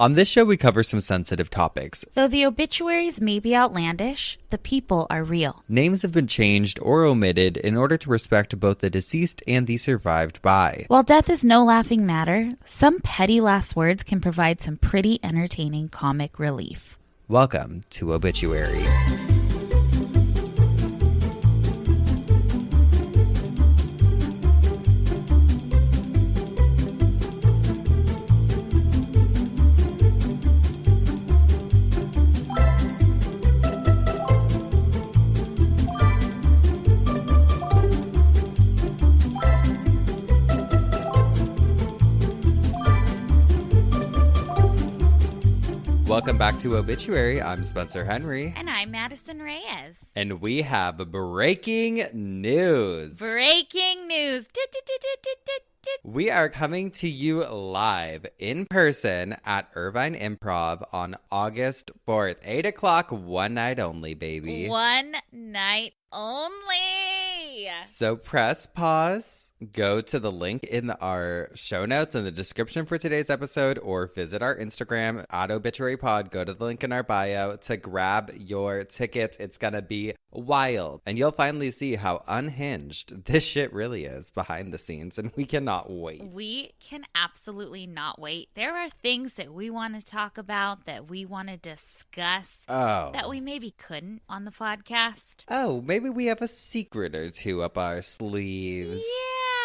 On this show, we cover some sensitive topics. Though the obituaries may be outlandish, the people are real. Names have been changed or omitted in order to respect both the deceased and the survived by. While death is no laughing matter, some petty last words can provide some pretty entertaining comic relief. Welcome to Obituary. Welcome back to Obituary. I'm Spencer Henry. And I'm Madison Reyes. And we have breaking news. Breaking news. We are coming to you live in person at Irvine Improv on August 4th. 8 o'clock, one night only, baby. One night only. So press pause, go to the link in our show notes in the description for today's episode, or visit our Instagram at obituarypod. Go to the link in our bio to grab your tickets. It's going to be wild. And you'll finally see how unhinged this shit really is behind the scenes. And we cannot wait. We can absolutely not wait. There are things that we want to talk about, that we want to discuss, that we maybe couldn't on the podcast. Oh, maybe we have a secret or two up our sleeves.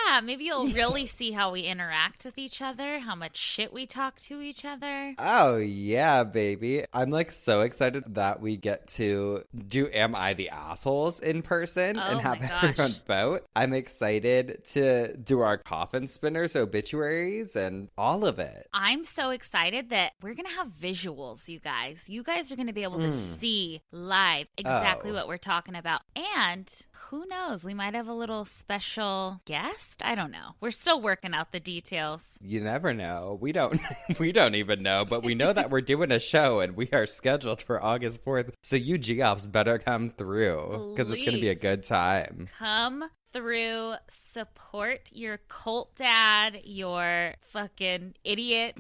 Yeah, maybe you'll really see how we interact with each other, how much shit we talk to each other. Oh, yeah, baby. I'm like so excited that we get to do Am I the Assholes in person and have everyone vote. I'm excited to do our coffin spinners, obituaries, and all of it. I'm so excited that we're going to have visuals, you guys. You guys are going to be able to see live exactly what we're talking about. And who knows? We might have a little special guest. I don't know. We're still working out the details. You never know. We don't even know, but we know that we're doing a show and we are scheduled for August 4th. So you G-offs better come through because it's going to be a good time. Come through, support your cult dad, your fucking idiot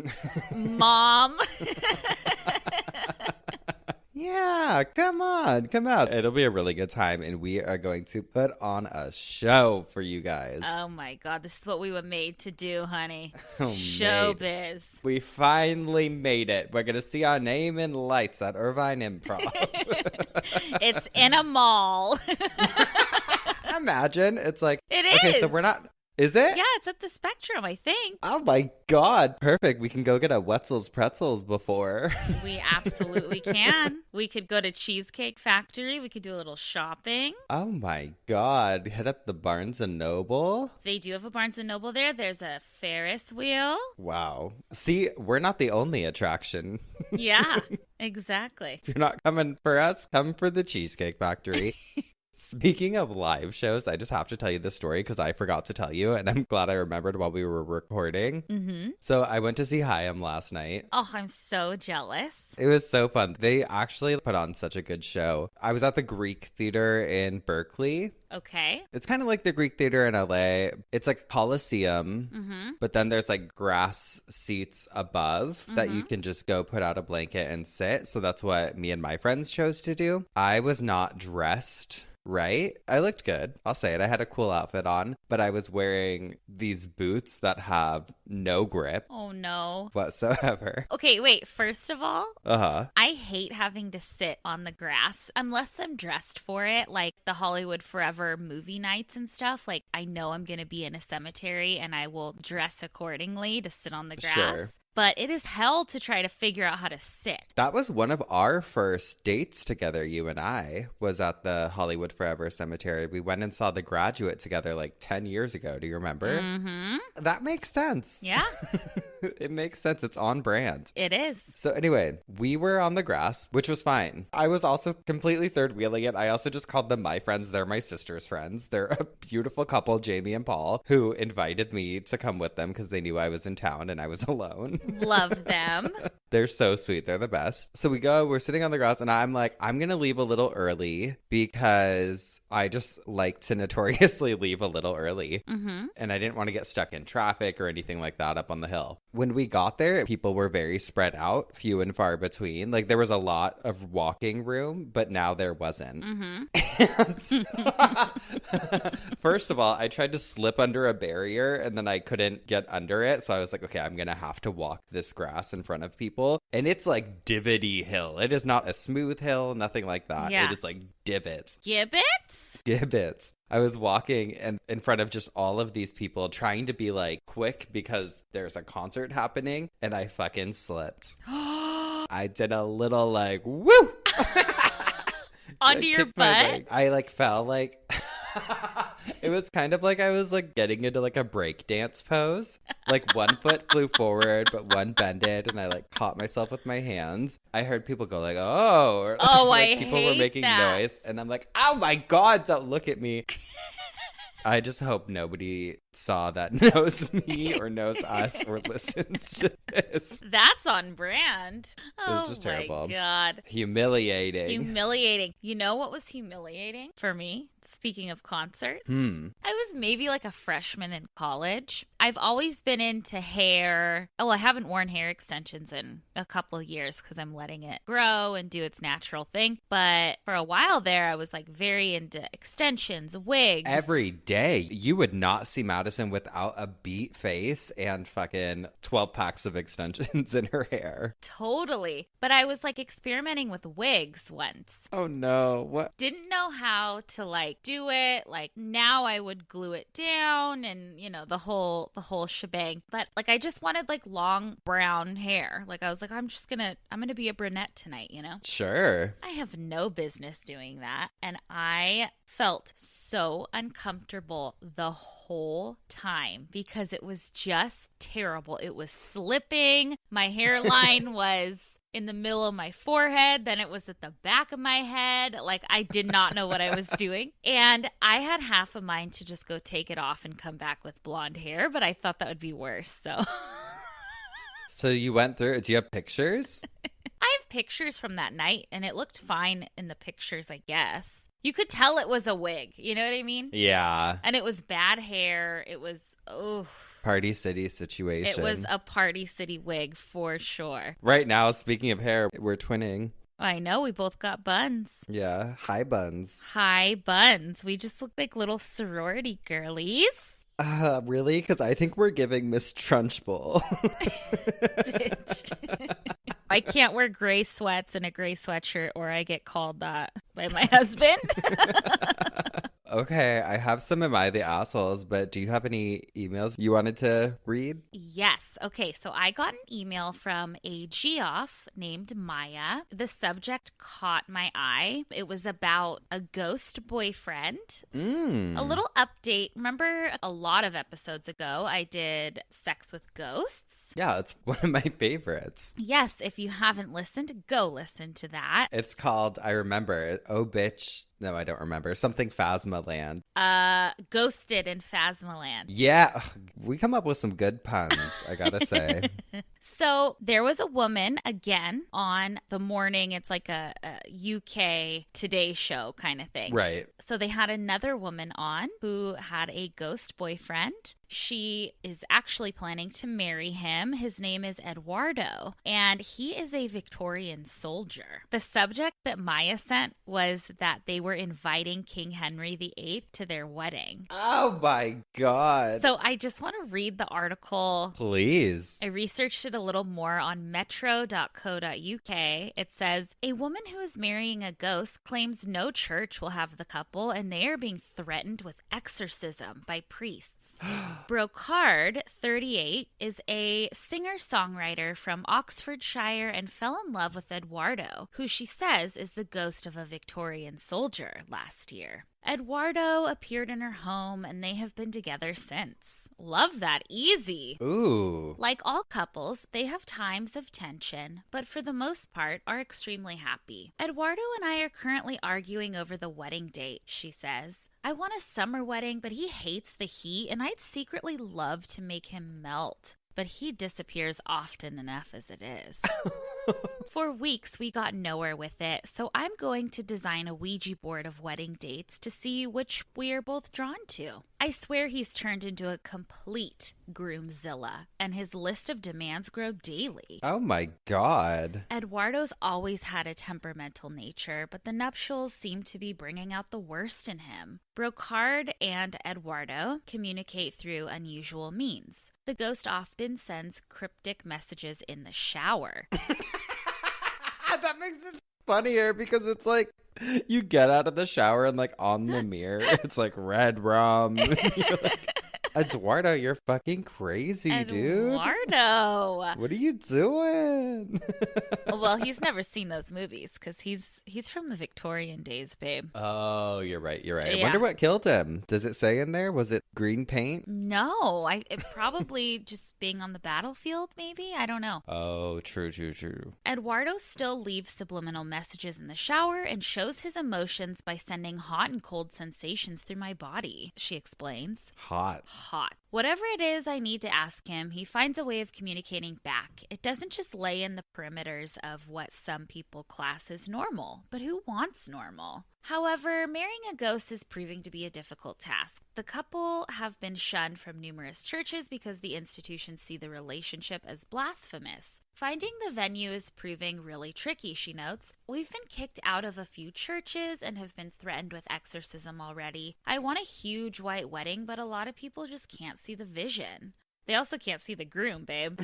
mom. Yeah, come on, come out. It'll be a really good time, and we are going to put on a show for you guys. Oh my God, this is what we were made to do, honey. Oh, Showbiz. We finally made it. We're going to see our name in lights at Irvine Improv. It's in a mall. Imagine. It's like, it is. Okay, so we're not. Is it? Yeah, it's at the Spectrum, I think. Oh my God. Perfect. We can go get a Wetzel's Pretzels before. We absolutely can. We could go to Cheesecake Factory. We could do a little shopping. Oh my God. Hit up the Barnes & Noble. They do have a Barnes & Noble there. There's a Ferris wheel. Wow. See, we're not the only attraction. Yeah, exactly. If you're not coming for us, come for the Cheesecake Factory. Speaking of live shows, I just have to tell you this story because I forgot to tell you, and I'm glad I remembered while we were recording. Mm-hmm. So I went to see Hayam last night. Oh, I'm so jealous. It was so fun. They actually put on such a good show. I was at the Greek Theater in Berkeley. Okay. It's kind of like the Greek Theater in LA. It's like a Coliseum, but then there's like grass seats above that you can just go put out a blanket and sit. So that's what me and my friends chose to do. I was not dressed right. I looked good. I'll say it. I had a cool outfit on, but I was wearing these boots that have no grip. Oh, no. Whatsoever. Okay, wait. First of all, I hate having to sit on the grass unless I'm dressed for it, like the Hollywood Forever movie nights and stuff. Like, I know I'm going to be in a cemetery and I will dress accordingly to sit on the grass. Sure. But it is hell to try to figure out how to sit. That was one of our first dates together, you and I, was at the Hollywood Forever Cemetery. We went and saw The Graduate together like 10 years ago. Do you remember? Mm-hmm. That makes sense. Yeah. It makes sense. It's on brand. It is. So anyway, we were on the grass, which was fine. I was also completely third wheeling it. I also just called them my friends. They're my sister's friends. They're a beautiful couple, Jamie and Paul, who invited me to come with them because they knew I was in town and I was alone. Love them. They're so sweet. They're the best. So we're sitting on the grass, and I'm like, I'm going to leave a little early because I just like to notoriously leave a little early. Mm-hmm. And I didn't want to get stuck in traffic or anything like that up on the hill. When we got there, people were very spread out, few and far between. Like, there was a lot of walking room, but now there wasn't. Mm-hmm. And first of all, I tried to slip under a barrier, and then I couldn't get under it. So I was like, okay, I'm going to have to walk this grass in front of people. And it's like divot-y hill. It is not a smooth hill, nothing like that. Yeah. It is like divots. Gibbets? I was walking and in front of just all of these people trying to be like quick because there's a concert happening, and I fucking slipped. I did a little like woo Onto your butt? I like fell like it was kind of like I was like getting into like a break dance pose. Like one foot flew forward, but one bended, and I like caught myself with my hands. I heard people go like, "Oh!" Or, I people hate were making that. noise, and I'm like, "Oh my god! Don't look at me." I just hope nobody saw that knows me or knows us or listens to this. That's on brand. It was just terrible. Oh my God. Humiliating. You know what was humiliating for me? Speaking of concerts, I was maybe like a freshman in college. I've always been into hair. Oh, I haven't worn hair extensions in a couple of years because I'm letting it grow and do its natural thing. But for a while there, I was like very into extensions, wigs. Every day, you would not see Madison without a beat face and fucking 12 packs of extensions in her hair. Totally. But I was like experimenting with wigs once. Oh no, what? Didn't know how to like do it. Like now I would glue it down and you know the whole shebang. But like I just wanted like long brown hair. Like I was like I'm gonna be a brunette tonight, you know? Sure. I have no business doing that. And I felt so uncomfortable the whole time because it was just terrible. It was slipping. My hairline was in the middle of my forehead, then it was at the back of my head. Like I did not know what I was doing. And I had half a mind to just go take it off and come back with blonde hair, but I thought that would be worse. So you went through, do you have pictures? I have pictures from that night and it looked fine in the pictures, I guess. You could tell it was a wig, you know what I mean? Yeah. And it was bad hair. It was, Party City situation. It was a Party City wig for sure. Right now, speaking of hair, we're twinning. I know, we both got buns. Yeah, high buns. High buns. We just look like little sorority girlies. Really? Because I think we're giving Miss Trunchbull. I can't wear gray sweats and a gray sweatshirt or I get called that by my husband. Okay, I have some Am I the Assholes, but do you have any emails you wanted to read? Yes. Okay, so I got an email from a geoff named Maya. The subject caught my eye. It was about a ghost boyfriend. A little update. Remember a lot of episodes ago, I did Sex with Ghosts? Yeah, it's one of my favorites. Yes, if you haven't listened, go listen to that. It's called, I remember, Obitch. No, I don't remember. Something Phasma Land. Ghosted in Phasma Land. Yeah, we come up with some good puns, I gotta say. So there was a woman, again, on the morning. It's like a UK Today show kind of thing. Right. So they had another woman on who had a ghost boyfriend. She is actually planning to marry him. His name is Eduardo, and he is a Victorian soldier. The subject that Maya sent was that they were inviting King Henry VIII to their wedding. Oh my God. So I just want to read the article. Please. I researched it a little more on metro.co.uk. It says, a woman who is marrying a ghost claims no church will have the couple, and they are being threatened with exorcism by priests. Brocard, 38, is a singer-songwriter from Oxfordshire and fell in love with Eduardo, who she says is the ghost of a Victorian soldier last year. Eduardo appeared in her home, and they have been together since. Love that. Easy. Ooh. Like all couples, they have times of tension, but for the most part are extremely happy. Eduardo and I are currently arguing over the wedding date, she says. I want a summer wedding, but he hates the heat, and I'd secretly love to make him melt. but he disappears often enough as it is. For weeks, we got nowhere with it, so I'm going to design a Ouija board of wedding dates to see which we are both drawn to. I swear he's turned into a complete groomzilla, and his list of demands grow daily. Oh my God. Eduardo's always had a temperamental nature, but the nuptials seem to be bringing out the worst in him. Brocard and Eduardo communicate through unusual means. The ghost often sends cryptic messages in the shower. That makes it funnier because it's like you get out of the shower and like on the mirror, it's like red rum. You're like, Eduardo, you're fucking crazy, dude. Eduardo. What are you doing? Well, he's never seen those movies because he's from the Victorian days, babe. Oh, you're right. Yeah. I wonder what killed him. Does it say in there? Was it green paint? No, it probably just being on the battlefield, maybe? I don't know. Oh, true. Eduardo still leaves subliminal messages in the shower and shows his emotions by sending hot and cold sensations through my body, she explains. Hot. Whatever it is I need to ask him, he finds a way of communicating back. It doesn't just lay in the perimeters of what some people class as normal, but who wants normal? However, marrying a ghost is proving to be a difficult task. The couple have been shunned from numerous churches because the institutions see the relationship as blasphemous. Finding the venue is proving really tricky, she notes. We've been kicked out of a few churches and have been threatened with exorcism already. I want a huge white wedding, but a lot of people just can't see the vision. They also can't see the groom, babe.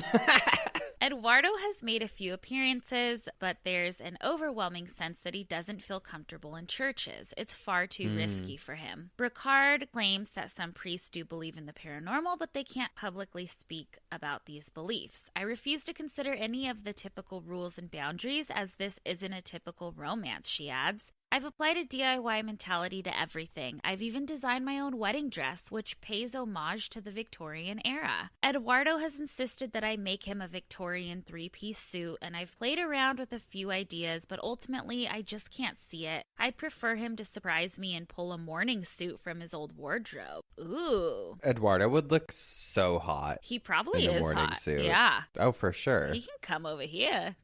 Eduardo has made a few appearances, but there's an overwhelming sense that he doesn't feel comfortable in churches. It's far too risky for him. Brocard claims that some priests do believe in the paranormal, but they can't publicly speak about these beliefs. I refuse to consider any of the typical rules and boundaries, as this isn't a typical romance, she adds. I've applied a DIY mentality to everything. I've even designed my own wedding dress, which pays homage to the Victorian era. Eduardo has insisted that I make him a Victorian three-piece suit, and I've played around with a few ideas, but ultimately I just can't see it. I'd prefer him to surprise me and pull a morning suit from his old wardrobe. Ooh. Eduardo would look so hot. He probably in a is morning hot. suit. Yeah. Oh, for sure. He can come over here.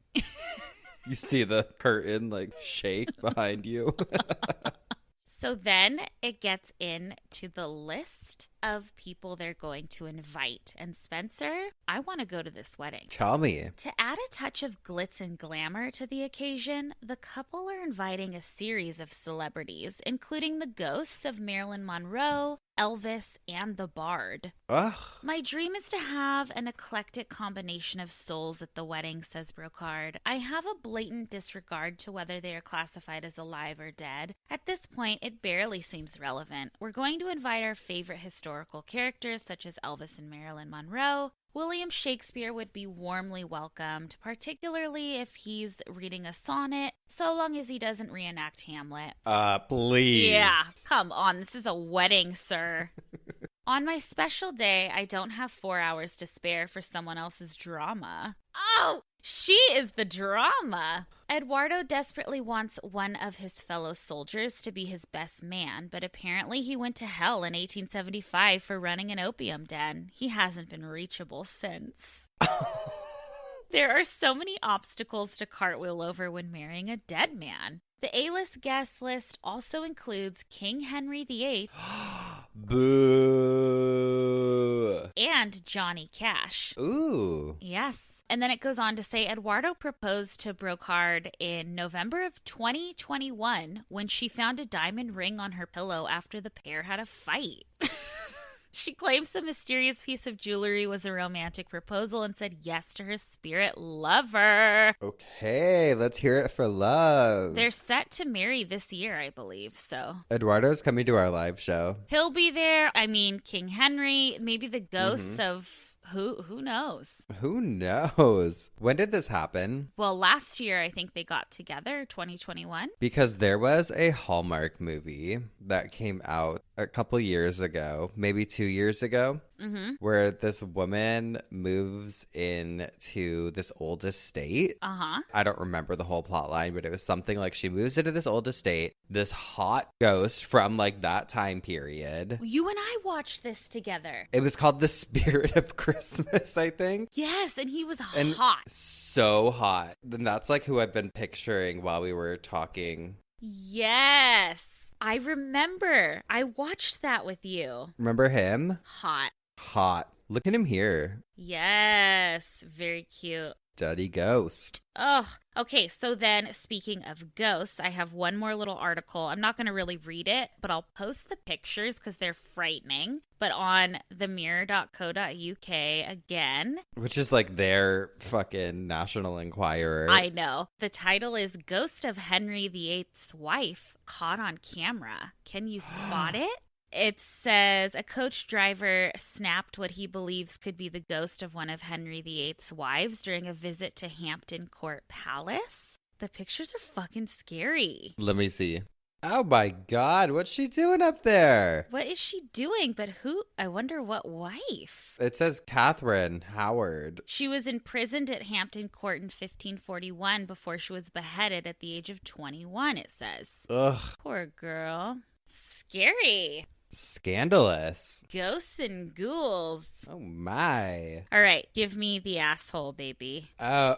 You see the curtain like shake behind you. So then it gets into the list of people they're going to invite. And Spencer, I want to go to this wedding. Tell me. To add a touch of glitz and glamour to the occasion, the couple are inviting a series of celebrities, including the ghosts of Marilyn Monroe, Elvis, and the Bard. Ugh. My dream is to have an eclectic combination of souls at the wedding, says Brocard. I have a blatant disregard to whether they are classified as alive or dead. At this point, it barely seems relevant. We're going to invite our favorite historical characters, such as Elvis and Marilyn Monroe. William Shakespeare would be warmly welcomed, particularly if he's reading a sonnet, so long as he doesn't reenact Hamlet. Please. Yeah, come on, this is a wedding, sir. On my special day, I don't have 4 hours to spare for someone else's drama. Oh, she is the drama. Eduardo desperately wants one of his fellow soldiers to be his best man, but apparently he went to hell in 1875 for running an opium den. He hasn't been reachable since. There are so many obstacles to cartwheel over when marrying a dead man. The A-list guest list also includes King Henry VIII. Boo. And Johnny Cash. Ooh. Yes. And then it goes on to say Eduardo proposed to Brocard in November of 2021 when she found a diamond ring on her pillow after the pair had a fight. She claims the mysterious piece of jewelry was a romantic proposal and said yes to her spirit lover. Okay, let's hear it for love. They're set to marry this year, I believe, so. Eduardo's coming to our live show. He'll be there. I mean, King Henry, maybe the ghosts of... Who knows? Who knows? When did this happen? Well, last year, I think they got together, 2021. Because there was a Hallmark movie that came out a couple years ago, maybe 2 years ago, where this woman moves into this old estate. I don't remember the whole plot line, but it was something like she moves into this old estate. This hot ghost from like that time period. You and I watched this together. It was called The Spirit of Christmas, I think. Yes, and he was hot. So hot. And that's like who I've been picturing while we were talking. Yes. I remember. I watched that with you. Remember him? Hot. Look at him here. Yes. Very cute. Daddy ghost. Oh, okay. So then, speaking of ghosts, I have one more little article. I'm not going to really read it, but I'll post the pictures because they're frightening. But on themirror.co.uk again. Which is like their fucking National Enquirer. I know. The title is Ghost of Henry VIII's Wife Caught on Camera. Can you spot it? It says a coach driver snapped what he believes could be the ghost of one of Henry VIII's wives during a visit to Hampton Court Palace. The pictures are fucking scary. Let me see. Oh my God, what's she doing up there? What is she doing? But who? I wonder what wife. It says Catherine Howard. She was imprisoned at Hampton Court in 1541 before she was beheaded at the age of 21, it says. Ugh. Poor girl. Scary. Scandalous. Ghosts and ghouls. Oh my. All right, give me the asshole, baby. Oh,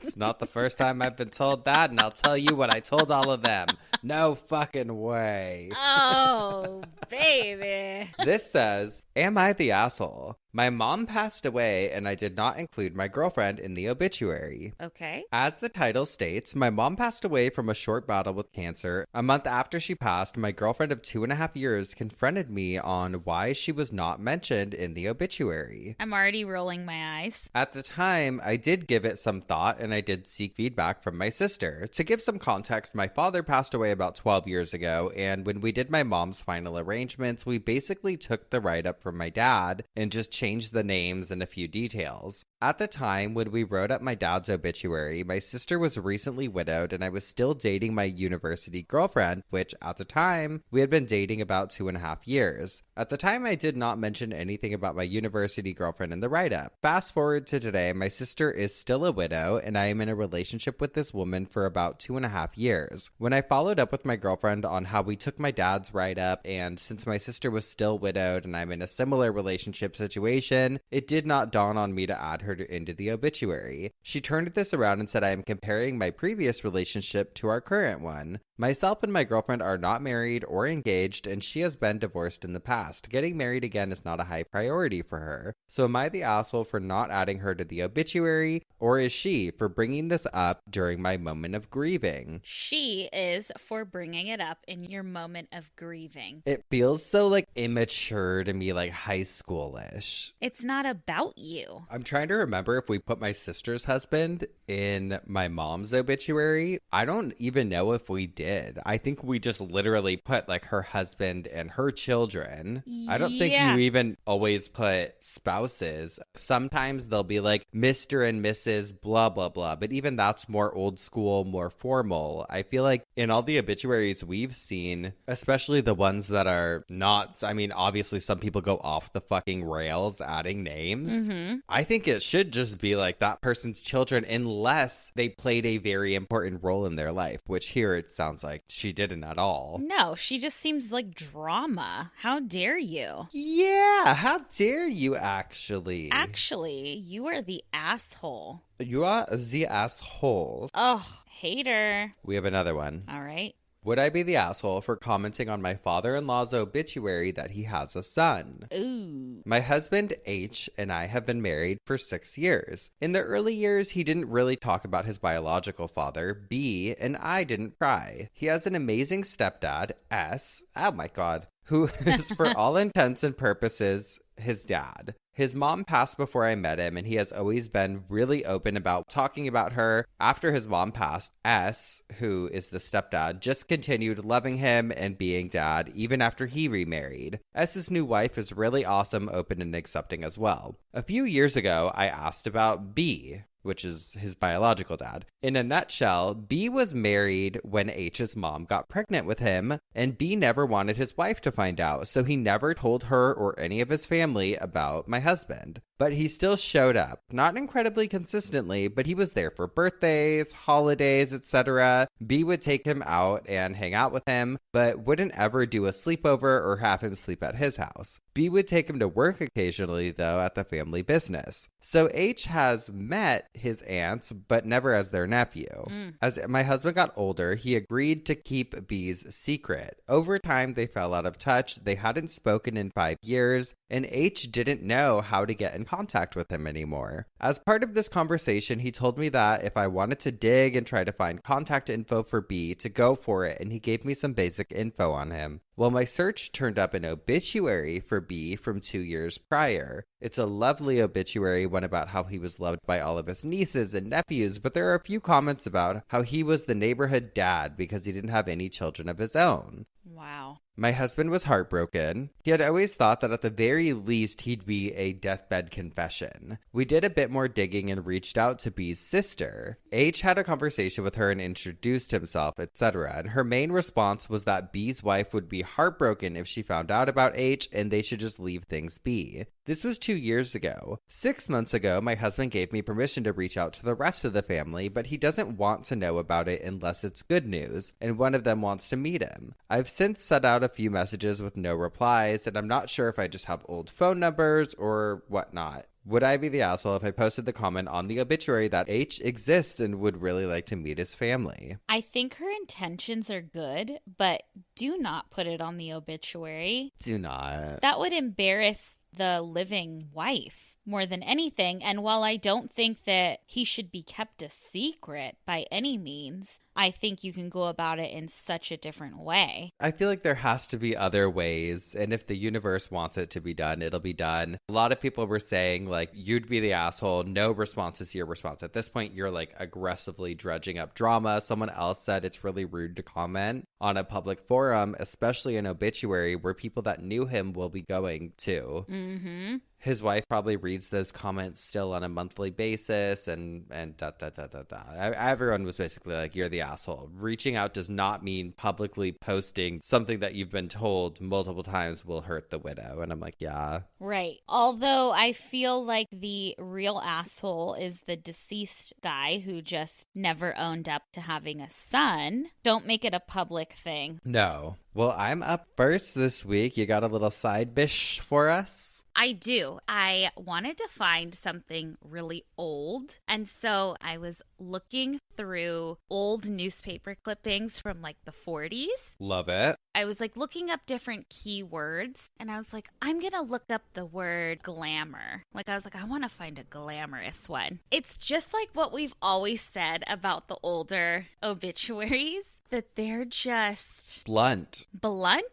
it's not the first time I've been told that, and I'll tell you what I told all of them. No fucking way. Oh, baby. This says, am I the asshole? My mom passed away, and I did not include my girlfriend in the obituary. Okay. As the title states, my mom passed away from a short battle with cancer. A month after she passed, my girlfriend of 2.5 years confronted me on why she was not mentioned in the obituary. I'm already rolling my eyes. At the time, I did give it some thought, and I did seek feedback from my sister. To give some context, my father passed away about 12 years ago, and when we did my mom's final arrangements, we basically took the write-up from my dad and just changed the names and a few details. At the time, when we wrote up my dad's obituary, my sister was recently widowed and I was still dating my university girlfriend, which at the time, we had been dating about 2.5 years. At the time, I did not mention anything about my university girlfriend in the write-up. Fast forward to today, my sister is still a widow and I am in a relationship with this woman for about 2.5 years. When I followed up with my girlfriend on how we took my dad's write-up, and since my sister was still widowed and I'm in a similar relationship situation, it did not dawn on me to add her into the obituary. She turned this around and said I am comparing my previous relationship to our current one. Myself and my girlfriend are not married or engaged, and she has been divorced in the past. Getting married again is not a high priority for her. So am I the asshole for not adding her to the obituary, or is she for bringing this up during my moment of grieving? She is for bringing it up in your moment of grieving. It feels so like immature to me, like high schoolish. It's not about you. I'm trying to remember if we put my sister's husband in my mom's obituary. I don't even know if we did. I think we just literally put like her husband and her children. I don't think you even always put spouses. Sometimes they'll be like Mr. and Mrs. blah, blah, blah. But even that's more old school, more formal. I feel like in all the obituaries we've seen, especially the ones that are not, I mean, obviously some people go off the fucking rails adding names. I think it should just be like that person's children unless they played a very important role in their life, which here it sounds like she didn't at all. No, she just seems like drama. How dare you? Yeah, how dare you actually? Actually, you are the asshole. You are the asshole. Oh, hater. We have another one. All right. Would I be the asshole for commenting on my father-in-law's obituary that he has a son? Ooh. My husband, H, and I have been married for 6 years. In the early years, he didn't really talk about his biological father, B, and I didn't pry. He has an amazing stepdad, S, oh my god, who is for all intents and purposes his dad. His mom passed before I met him, and he has always been really open about talking about her. After his mom passed, S, who is the stepdad, just continued loving him and being dad even after he remarried. S's new wife is really awesome, open, and accepting as well. A few years ago, I asked about B. which is his biological dad. In a nutshell, B was married when H's mom got pregnant with him, and B never wanted his wife to find out, so he never told her or any of his family about my husband. But he still showed up, not incredibly consistently, but he was there for birthdays, holidays, etc. B would take him out and hang out with him, but wouldn't ever do a sleepover or have him sleep at his house. B would take him to work occasionally, though, at the family business. So H has met his aunts, but never as their nephew. As my husband got older, he agreed to keep B's secret. Over time, they fell out of touch. They hadn't spoken in 5 years, and H didn't know how to get in contact with him anymore. As part of this conversation, he told me that if I wanted to dig and try to find contact info for B, to go for it, and he gave me some basic info on him. Well, my search turned up an obituary for B from 2 years prior. It's a lovely obituary, one about how he was loved by all of his nieces and nephews, but there are a few comments about how he was the neighborhood dad because he didn't have any children of his own. Wow. My husband was heartbroken. He had always thought that at the very least he'd be a deathbed confession. We did a bit more digging and reached out to B's sister. H had a conversation with her and introduced himself, etc. And her main response was that B's wife would be heartbroken if she found out about H and they should just leave things be. This was 2 years ago. 6 months ago, my husband gave me permission to reach out to the rest of the family, but he doesn't want to know about it unless it's good news, and one of them wants to meet him. I've since sent out a few messages with no replies, and I'm not sure if I just have old phone numbers or whatnot. Would I be the asshole if I posted the comment on the obituary that H exists and would really like to meet his family? I think her intentions are good, but do not put it on the obituary. Do not. That would embarrass the living wife more than anything. And while I don't think that he should be kept a secret by any means, I think you can go about it in such a different way. I feel like there has to be other ways, and if the universe wants it to be done, it'll be done. A lot of people were saying, like, you'd be the asshole, no response is your response. At this point, you're, like, aggressively dredging up drama. Someone else said it's really rude to comment on a public forum, especially an obituary where people that knew him will be going to. Mm-hmm. His wife probably reads those comments still on a monthly basis, and everyone was basically like, you're the asshole. Reaching out does not mean publicly posting something that you've been told multiple times will hurt the widow. And I'm like, yeah. Right. Although I feel like the real asshole is the deceased guy who just never owned up to having a son. Don't make it a public thing. No. Well, I'm up first this week. You got a little side bish for us? I do. I wanted to find something really old. And so I was looking through old newspaper clippings from like the 40s. Love it. I was like looking up different keywords and I was like, I'm going to look up the word glamour. Like I was like, I want to find a glamorous one. It's just like what we've always said about the older obituaries, that they're just blunt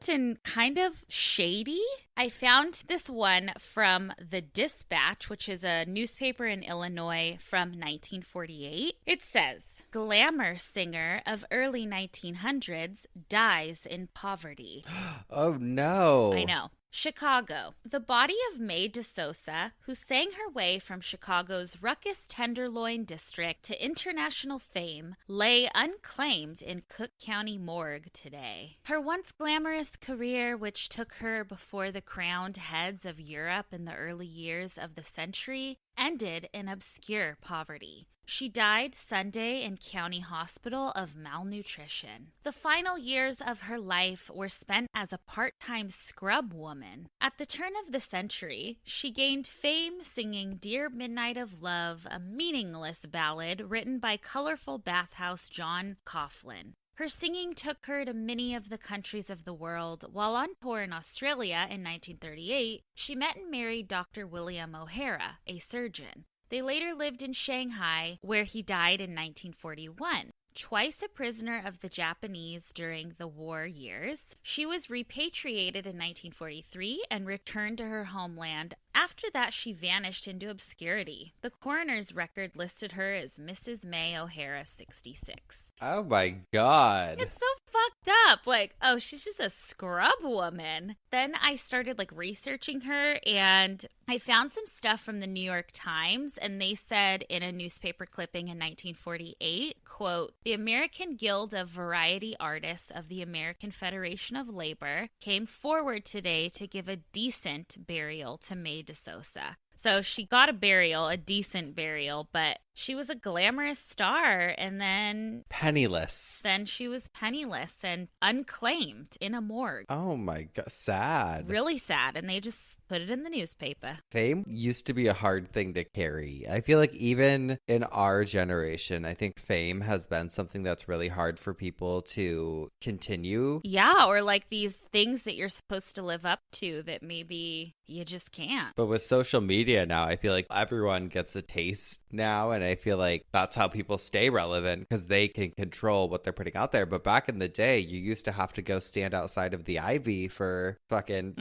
and kind of shady. I found this one from The Dispatch, which is a newspaper in Illinois from 1948. It says, glamour singer of early 1900s dies in poverty. Oh, no. I know. Chicago. The body of Mae DeSosa, who sang her way from Chicago's ruckus Tenderloin district to international fame, lay unclaimed in Cook County morgue today. Her once glamorous career, which took her before the crowned heads of Europe in the early years of the century, ended in obscure poverty. She died Sunday in County Hospital of malnutrition. The final years of her life were spent as a part-time scrub woman. At the turn of the century, she gained fame singing Dear Midnight of Love, a meaningless ballad written by colorful bathhouse John Coughlin. Her singing took her to many of the countries of the world. While on tour in Australia in 1938, she met and married Dr. William O'Hara, a surgeon. They later lived in Shanghai, where he died in 1941. Twice a prisoner of the Japanese during the war years, she was repatriated in 1943 and returned to her homeland. After that, she vanished into obscurity. The coroner's record listed her as Mrs. May O'Hara, 66. Oh my God. It's so fucked up. Like, oh, she's just a scrub woman. Then I started like researching her, and I found some stuff from the New York Times, and they said in a newspaper clipping in 1948, quote, "The American Guild of Variety Artists of the American Federation of Labor came forward today to give a decent burial to May DeSosa." So she got a burial, a decent burial, but she was a glamorous star, and then penniless. Then she was penniless and unclaimed in a morgue. Oh my God, sad. Really sad, and they just put it in the newspaper. Fame used to be a hard thing to carry. I feel like even in our generation, I think fame has been something that's really hard for people to continue. Yeah, or like these things that you're supposed to live up to that maybe you just can't. But with social media now, I feel like everyone gets a taste now, and I feel like that's how people stay relevant because they can control what they're putting out there. But back in the day, you used to have to go stand outside of the Ivy for fucking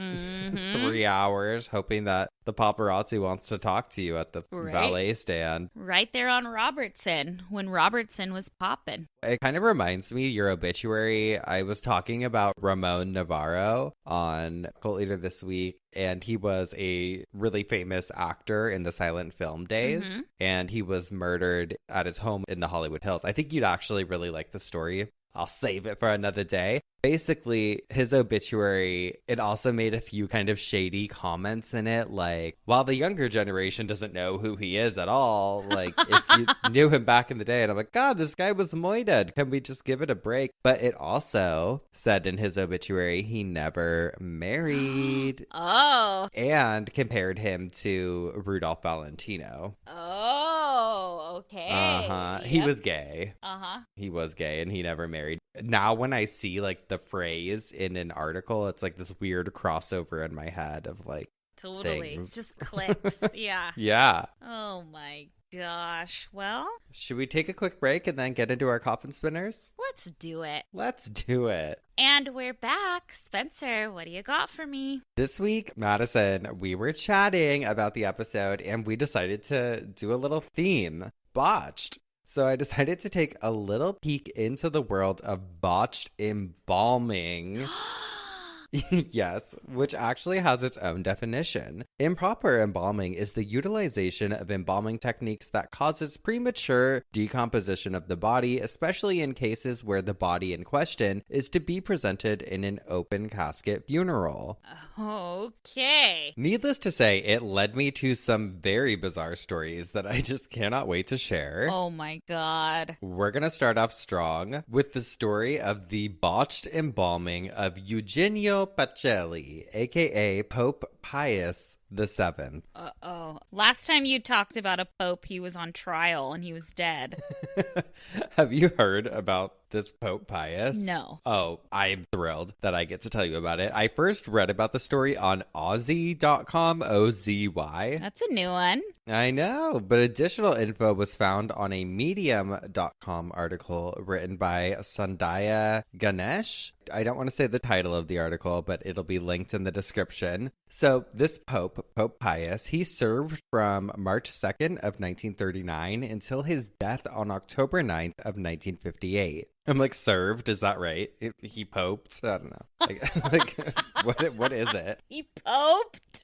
3 hours hoping that the paparazzi wants to talk to you at the valet stand. Right there on Robertson, when Robertson was popping. It kind of reminds me, your obituary, I was talking about Ramon Navarro on Cult Leader this week, and he was a really famous actor in the silent film days, and he was murdered at his home in the Hollywood Hills. I think you'd actually really like the story. I'll save it for another day. Basically, his obituary, it also made a few kind of shady comments in it, like, while the younger generation doesn't know who he is at all, like, if you knew him back in the day, and I'm like, God, this guy was moited. Can we just give it a break? But it also said in his obituary he never married. Oh. And compared him to Rudolph Valentino. Oh, okay. He was gay. Uh-huh. He was gay, and he never married. Now when I see like the phrase in an article, it's like this weird crossover in my head of like totally things. Just clicks. Yeah. Yeah. Oh my gosh. Well, should we take a quick break and then get into our coffin spinners? Let's do it. Let's do it. And we're back. Spencer, what do you got for me? This week, Madison, we were chatting about the episode and we decided to do a little theme, botched. So I decided to take a little peek into the world of botched embalming. Yes, which actually has its own definition. Improper embalming is the utilization of embalming techniques that causes premature decomposition of the body, especially in cases where the body in question is to be presented in an open casket funeral. Okay. Needless to say, it led me to some very bizarre stories that I just cannot wait to share. Oh my God. We're going to start off strong with the story of the botched embalming of Eugenio Pacelli, aka Pope Pius VII. Uh-oh. Last time you talked about a pope, he was on trial and he was dead. Have you heard about this Pope Pius? No. Oh, I am thrilled that I get to tell you about it. I first read about the story on Ozy.com, O-Z-Y. That's a new one. I know, but additional info was found on a Medium.com article written by Sandhya Ganesh. I don't want to say the title of the article, but it'll be linked in the description. So this Pope Pius, he served from March 2nd of 1939 until his death on October 9th of 1958. I'm like, served? Is that right? He poped? I don't know. What is it? He poped?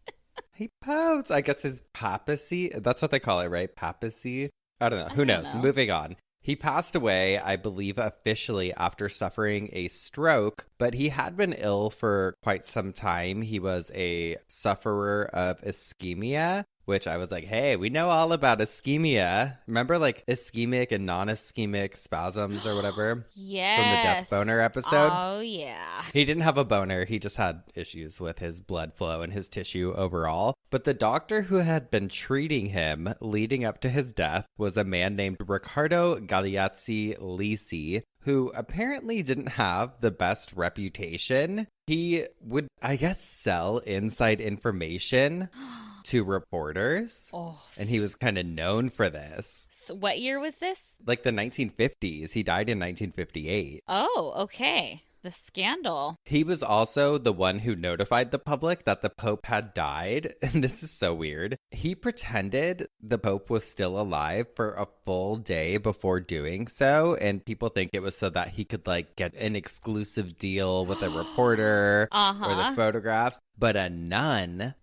He poped. I guess his papacy. That's what they call it, right? Papacy? I don't know. Who knows? Moving on. He passed away, I believe, officially after suffering a stroke, but he had been ill for quite some time. He was a sufferer of ischemia, which I was like, hey, we know all about ischemia. Remember like ischemic and non-ischemic spasms or whatever? Yes. From the death boner episode? Oh, yeah. He didn't have a boner. He just had issues with his blood flow and his tissue overall. But the doctor who had been treating him leading up to his death was a man named Riccardo Galeazzi Lisi, who apparently didn't have the best reputation. He would, I guess, sell inside information to reporters. Oh. And he was kind of known for this. So what year was this? Like the 1950s. He died in 1958. Oh, okay. The scandal. He was also the one who notified the public that the Pope had died. And this is so weird. He pretended the Pope was still alive for a full day before doing so. And people think it was so that he could like get an exclusive deal with a reporter or the photographs. But a nun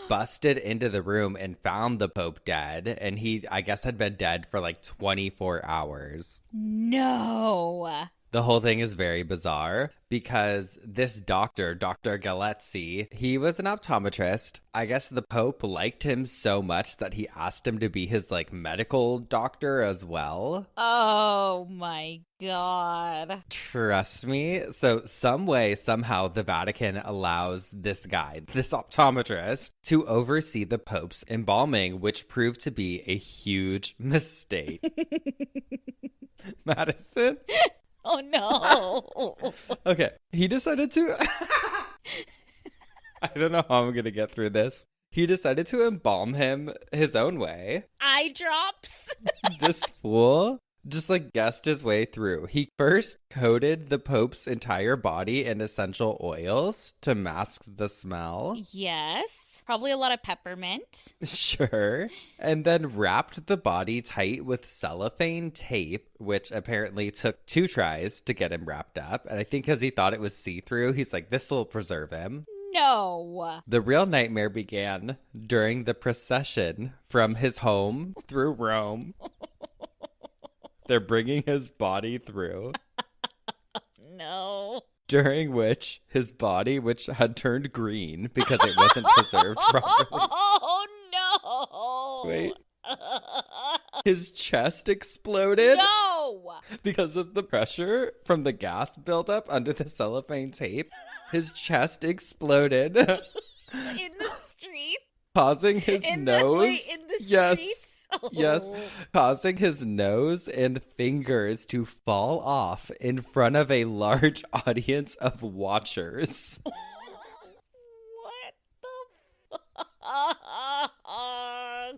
busted into the room and found the Pope dead. And he, I guess, had been dead for like 24 hours. No. The whole thing is very bizarre because this doctor, Dr. Galeazzi, he was an optometrist. I guess the Pope liked him so much that he asked him to be his like medical doctor as well. Oh my God. Trust me. So some way, somehow, the Vatican allows this guy, this optometrist, to oversee the Pope's embalming, which proved to be a huge mistake. Madison? Oh, no. Okay. He decided to... I don't know how I'm going to get through this. He decided to embalm him his own way. Eye drops. This fool just like guessed his way through. He first coated the Pope's entire body in essential oils to mask the smell. Yes. Probably a lot of peppermint. Sure. And then wrapped the body tight with cellophane tape, which apparently took 2 tries to get him wrapped up. And I think because he thought it was see-through, he's like, this will preserve him. No. The real nightmare began during the procession from his home through Rome. They're bringing his body through. No. During which his body, which had turned green because it wasn't preserved properly. Oh, no. Wait. His chest exploded. No. Because of the pressure from the gas buildup under the cellophane tape. His chest exploded. In the street? Causing his nose. In the yes. streets? Oh. Yes, causing his nose and fingers to fall off in front of a large audience of watchers. What the fuck?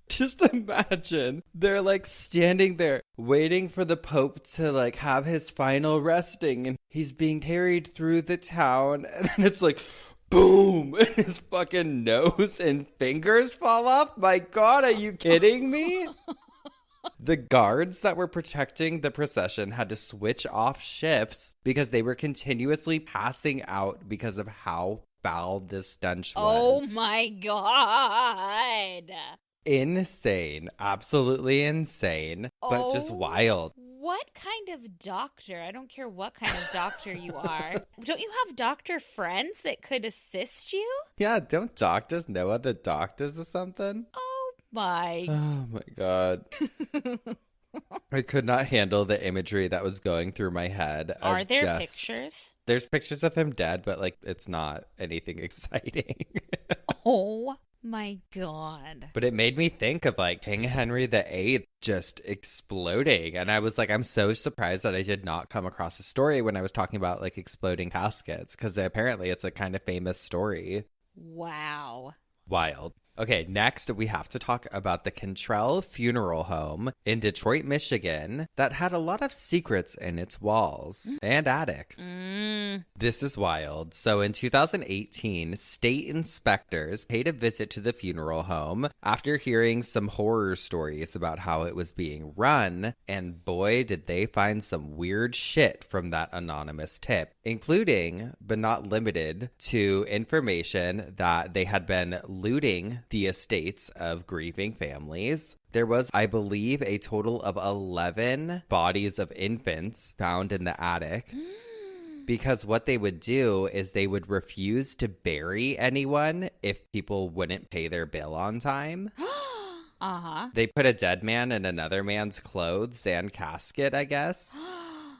Just imagine. They're like standing there waiting for the Pope to like have his final resting, and he's being carried through the town, and then it's like, boom! And his fucking nose and fingers fall off? My God, are you kidding me? The guards that were protecting the procession had to switch off shifts because they were continuously passing out because of how foul this stench was. Oh my God. Insane. Absolutely insane. But just wild. What kind of doctor? I don't care what kind of doctor you are. Don't you have doctor friends that could assist you? Yeah, don't doctors know other doctors or something? Oh my God. I could not handle the imagery that was going through my head. Are there pictures? There's pictures of him dead, but like it's not anything exciting. Oh my God. But it made me think of like King Henry VIII just exploding. And I was like, I'm so surprised that I did not come across a story when I was talking about like exploding caskets, because apparently it's a kind of famous story. Wow. Wild. Okay, next we have to talk about the Cantrell Funeral Home in Detroit, Michigan, that had a lot of secrets in its walls and attic. This is wild. So in 2018, state inspectors paid a visit to the funeral home after hearing some horror stories about how it was being run, and boy, did they find some weird shit from that anonymous tip, including, but not limited to, information that they had been looting the estates of grieving families. There was, I believe, a total of 11 bodies of infants found in the attic. Because what they would do is they would refuse to bury anyone if people wouldn't pay their bill on time. They put a dead man in another man's clothes and casket, I guess.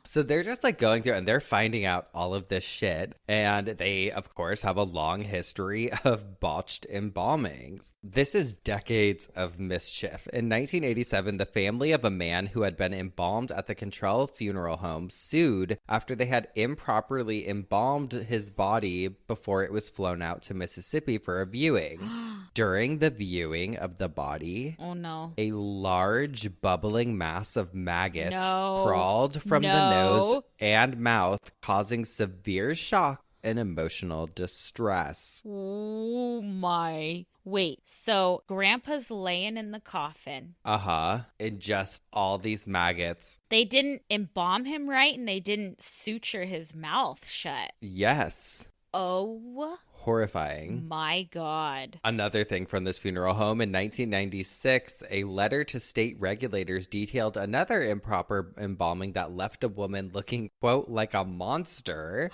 So they're just like going through and they're finding out all of this shit. And they, of course, have a long history of botched embalmings. This is decades of mischief. In 1987, the family of a man who had been embalmed at the Cantrell Funeral Home sued after they had improperly embalmed his body before it was flown out to Mississippi for a viewing. During the viewing of the body, oh no, a large bubbling mass of maggots crawled from the nose and mouth, causing severe shock and emotional distress. Oh my. Wait, so Grandpa's laying in the coffin. And just all these maggots. They didn't embalm him right, and they didn't suture his mouth shut. Yes. Oh. Horrifying. My God. Another thing from this funeral home, in 1996, a letter to state regulators detailed another improper embalming that left a woman looking, quote, like a monster.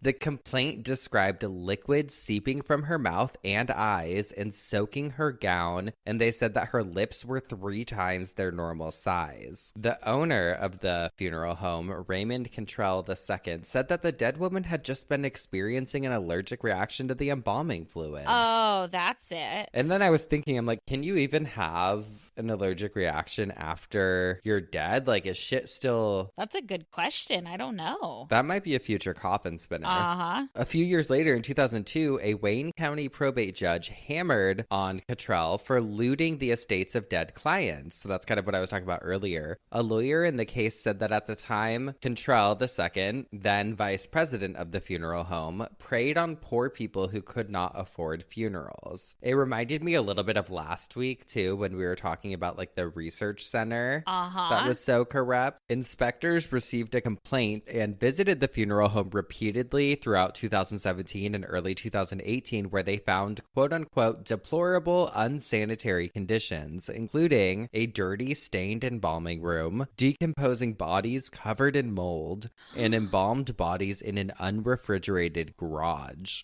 The complaint described liquid seeping from her mouth and eyes and soaking her gown, and they said that her lips were 3 times their normal size. The owner of the funeral home, Raymond Cantrell II, said that the dead woman had just been experiencing an allergic reaction to the embalming fluid. Oh, that's it. And then I was thinking, I'm like, can you even have an allergic reaction after you're dead? Like, is shit still... That's a good question. I don't know. That might be a future coffin spinner. A few years later, in 2002, a Wayne County probate judge hammered on Cottrell for looting the estates of dead clients. So that's kind of what I was talking about earlier. A lawyer in the case said that at the time, Cottrell II, then vice president of the funeral home, preyed on poor people who could not afford funerals. It reminded me a little bit of last week, too, when we were talking about like the research center that was so corrupt. Inspectors received a complaint and visited the funeral home repeatedly throughout 2017 and early 2018, where they found quote-unquote deplorable unsanitary conditions, including a dirty, stained embalming room, decomposing bodies covered in mold, and embalmed bodies in an unrefrigerated garage.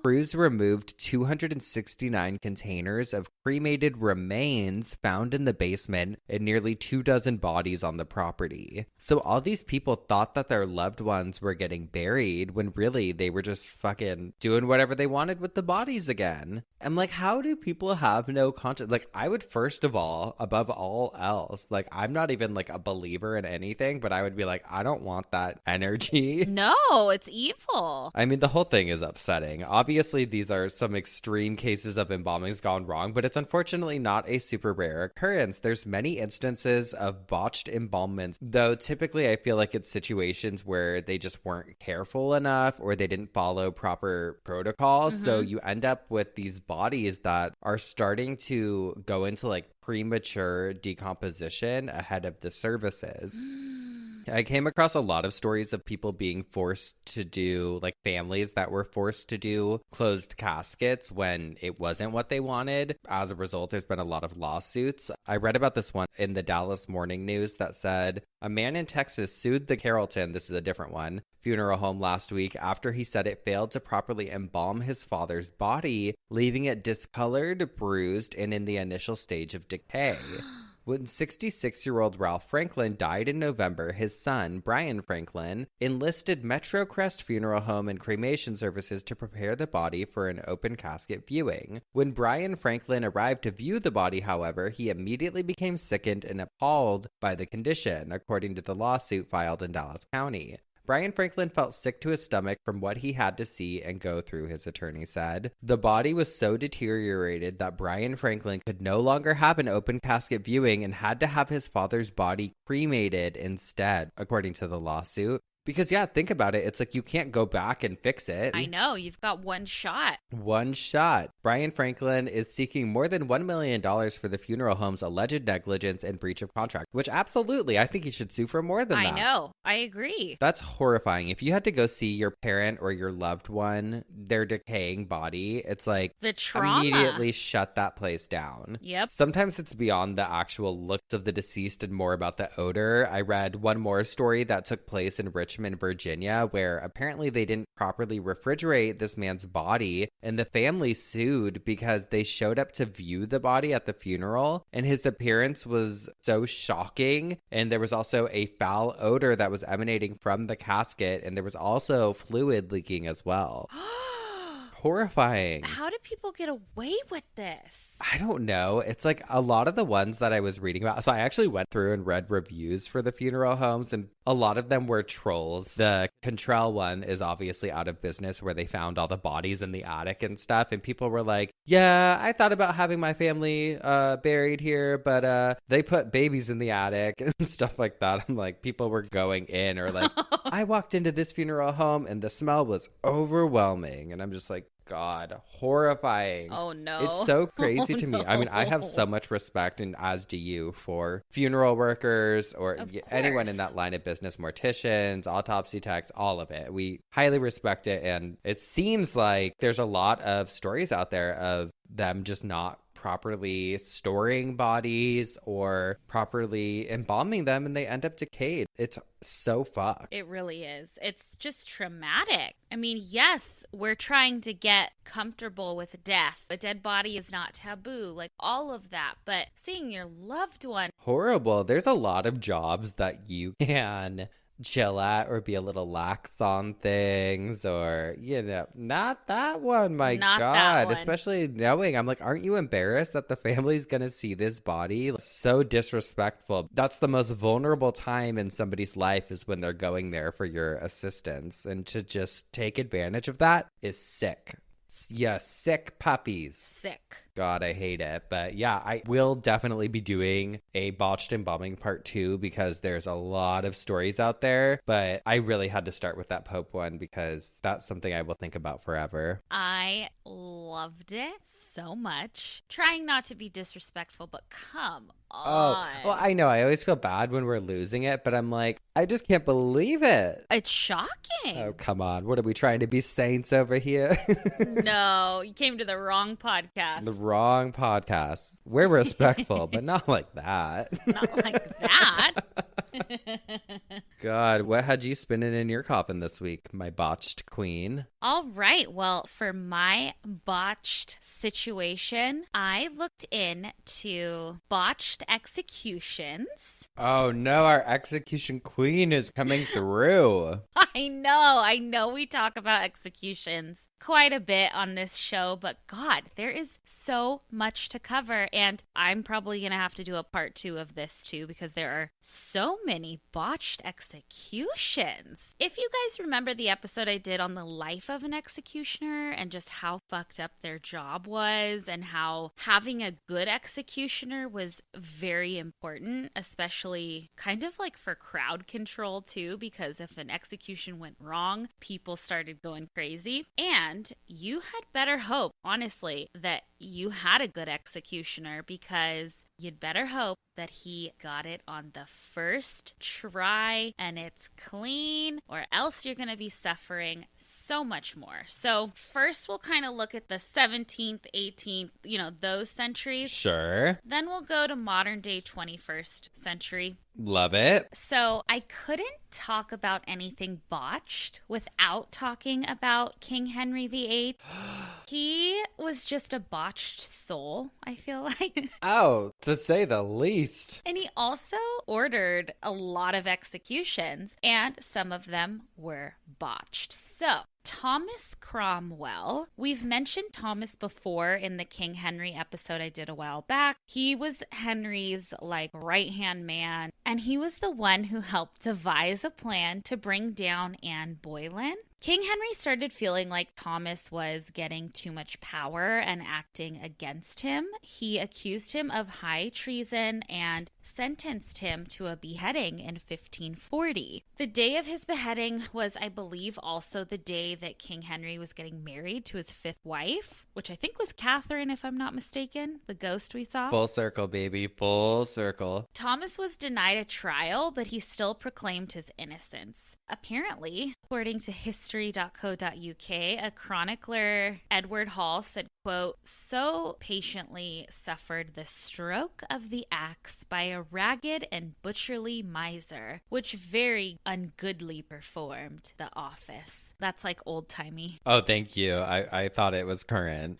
Crews removed 269 containers of cremated remains found in the basement and nearly 24 bodies on the property. So all these people thought that their loved ones were getting buried when really they were just fucking doing whatever they wanted with the bodies again. I'm like, how do people have no conscience? Like, I would first of all, above all else, like, I'm not even like a believer in anything, but I would be like, I don't want that energy. No, it's evil. I mean, the whole thing is upsetting. Obviously, these are some extreme cases of embalmings gone wrong, but it's unfortunately not a super rare occurrence. There's many instances of botched embalmments, though typically I feel like it's situations where they just weren't careful enough or they didn't follow proper protocols. So you end up with these bodies that are starting to go into like premature decomposition ahead of the services. I came across a lot of stories of people being forced to do, like families that were forced to do closed caskets when it wasn't what they wanted. As a result, there's been a lot of lawsuits. I read about this one in the Dallas Morning News that said a man in Texas sued the Carrollton, this is a different one, funeral home last week after he said it failed to properly embalm his father's body, leaving it discolored, bruised, and in the initial stage of decay. When 66-year-old Ralph Franklin died in November, his son, Brian Franklin, enlisted Metro Crest Funeral Home and Cremation Services to prepare the body for an open casket viewing. When Brian Franklin arrived to view the body, however, he immediately became sickened and appalled by the condition, according to the lawsuit filed in Dallas County. Brian Franklin felt sick to his stomach from what he had to see and go through, his attorney said. The body was so deteriorated that Brian Franklin could no longer have an open casket viewing and had to have his father's body cremated instead, according to the lawsuit. Because, yeah, think about it. It's like you can't go back and fix it. I know. You've got one shot. One shot. Brian Franklin is seeking more than $1 million for the funeral home's alleged negligence and breach of contract, which absolutely, I think he should sue for more than that. I know. I agree. That's horrifying. If you had to go see your parent or your loved one, their decaying body, it's like the trauma. Immediately shut that place down. Yep. Sometimes it's beyond the actual looks of the deceased and more about the odor. I read one more story that took place in Richmond, Virginia, where apparently they didn't properly refrigerate this man's body, and the family sued because they showed up to view the body at the funeral, and his appearance was so shocking, and there was also a foul odor that was emanating from the casket, and there was also fluid leaking as well. horrifying. How do people get away with this? I don't know. It's like a lot of the ones that I was reading about. So I actually went through and read reviews for the funeral homes, and a lot of them were trolls. The Cantrell one is obviously out of business, where they found all the bodies in the attic and stuff. And people were like, yeah, I thought about having my family buried here, but they put babies in the attic and stuff like that. I'm like, people were going in, or like, I walked into this funeral home and the smell was overwhelming. And I'm just like, God, horrifying. Oh, no. It's so crazy to me. No. I mean, I have so much respect, and as do you, for funeral workers or anyone in that line of business, morticians, autopsy techs, all of it. We highly respect it. And it seems like there's a lot of stories out there of them just not properly storing bodies or properly embalming them, and they end up decayed. It's so fucked. It really is. It's just traumatic. I mean, yes, we're trying to get comfortable with death. A dead body is not taboo, like all of that. But seeing your loved one. Horrible. There's a lot of jobs that you can chill at or be a little lax on things, or not that one. My God, especially knowing, I'm like, aren't you embarrassed that the family's gonna see this body? So disrespectful. That's the most vulnerable time in somebody's life, is when they're going there for your assistance, and to just take advantage of that is sick. Yeah, sick puppies. Sick. God, I hate it. But yeah, I will definitely be doing a botched embalming part 2, because there's a lot of stories out there. But I really had to start with that Pope one, because that's something I will think about forever. I loved it so much. Trying not to be disrespectful, but come on. Oh, well, I know. I always feel bad when we're losing it, but I'm like, I just can't believe it. It's shocking. Oh, come on. What are we trying to be saints over here? No, you came to the wrong podcast. The wrong podcast. We're respectful, but not like that. Not like that. God, what had you spinning in your coffin this week, my botched queen? All right. Well, for my botched situation, I looked into botched executions. Oh no, our execution queen is coming through. I know we talk about executions quite a bit on this show, but God, there is so much to cover, and I'm probably going to have to do a part 2 of this too, because there are so many botched executions. If you guys remember the episode I did on the life of an executioner and just how fucked up their job was, and how having a good executioner was very important, especially kind of like for crowd control too, because if an execution went wrong, people started going crazy. And you had better hope, honestly, that you had a good executioner, because you'd better hope that he got it on the first try and it's clean, or else you're going to be suffering so much more. So first we'll kind of look at the 17th, 18th, those centuries. Sure. Then we'll go to modern day 21st century. Love it. So I couldn't talk about anything botched without talking about King Henry VIII. He was just a botched soul, I feel like. Oh, to say the least. And he also ordered a lot of executions, and some of them were botched. So Thomas Cromwell. We've mentioned Thomas before in the King Henry episode I did a while back. He was Henry's right-hand man, and he was the one who helped devise a plan to bring down Anne Boleyn. King Henry started feeling like Thomas was getting too much power and acting against him. He accused him of high treason and sentenced him to a beheading in 1540. The day of his beheading was, I believe, also the day that King Henry was getting married to his 5th wife, which I think was Catherine, if I'm not mistaken, the ghost we saw. Full circle, baby, full circle. Thomas was denied a trial, but he still proclaimed his innocence. Apparently, according to history.co.uk, a chronicler, Edward Hall, said, quote, "So patiently suffered the stroke of the axe by a ragged and butcherly miser, which very ungoodly performed the office." That's like old-timey. Oh, thank you. I thought it was current.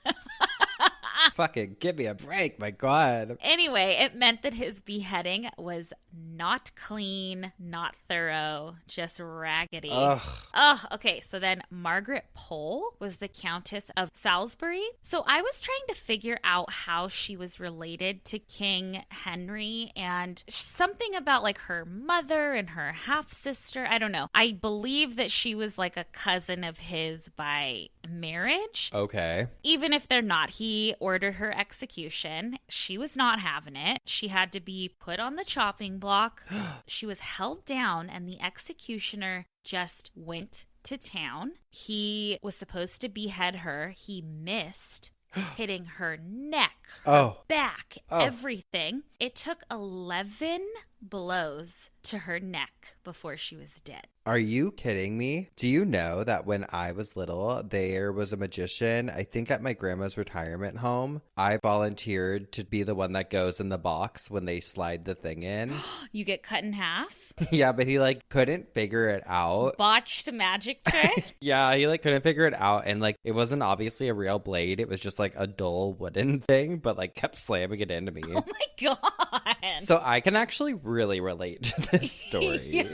Fucking give me a break, my God. Anyway, it meant that his beheading was not clean, not thorough, just raggedy. Ugh. Oh, okay. So then Margaret Pole was the Countess of Salisbury. So I was trying to figure out how she was related to King Henry and something about like her mother and her half-sister. I don't know. I believe that she was like a cousin of his by marriage. Okay. Even if they're not, he ordered her execution. She was not having it. She had to be put on the chopping block. She was held down, and the executioner just went to town. He was supposed to behead her. He missed, hitting her neck, her back, everything. It took 11 blows to her neck before she was dead. Are you kidding me? Do you know that when I was little, there was a magician, I think at my grandma's retirement home. I volunteered to be the one that goes in the box when they slide the thing in. You get cut in half? Yeah, but he like couldn't figure it out. Botched magic trick? Yeah, he like couldn't figure it out. And like it wasn't obviously a real blade. It was just like a dull wooden thing, but like kept slamming it into me. Oh my God. So I can actually really relate to this story.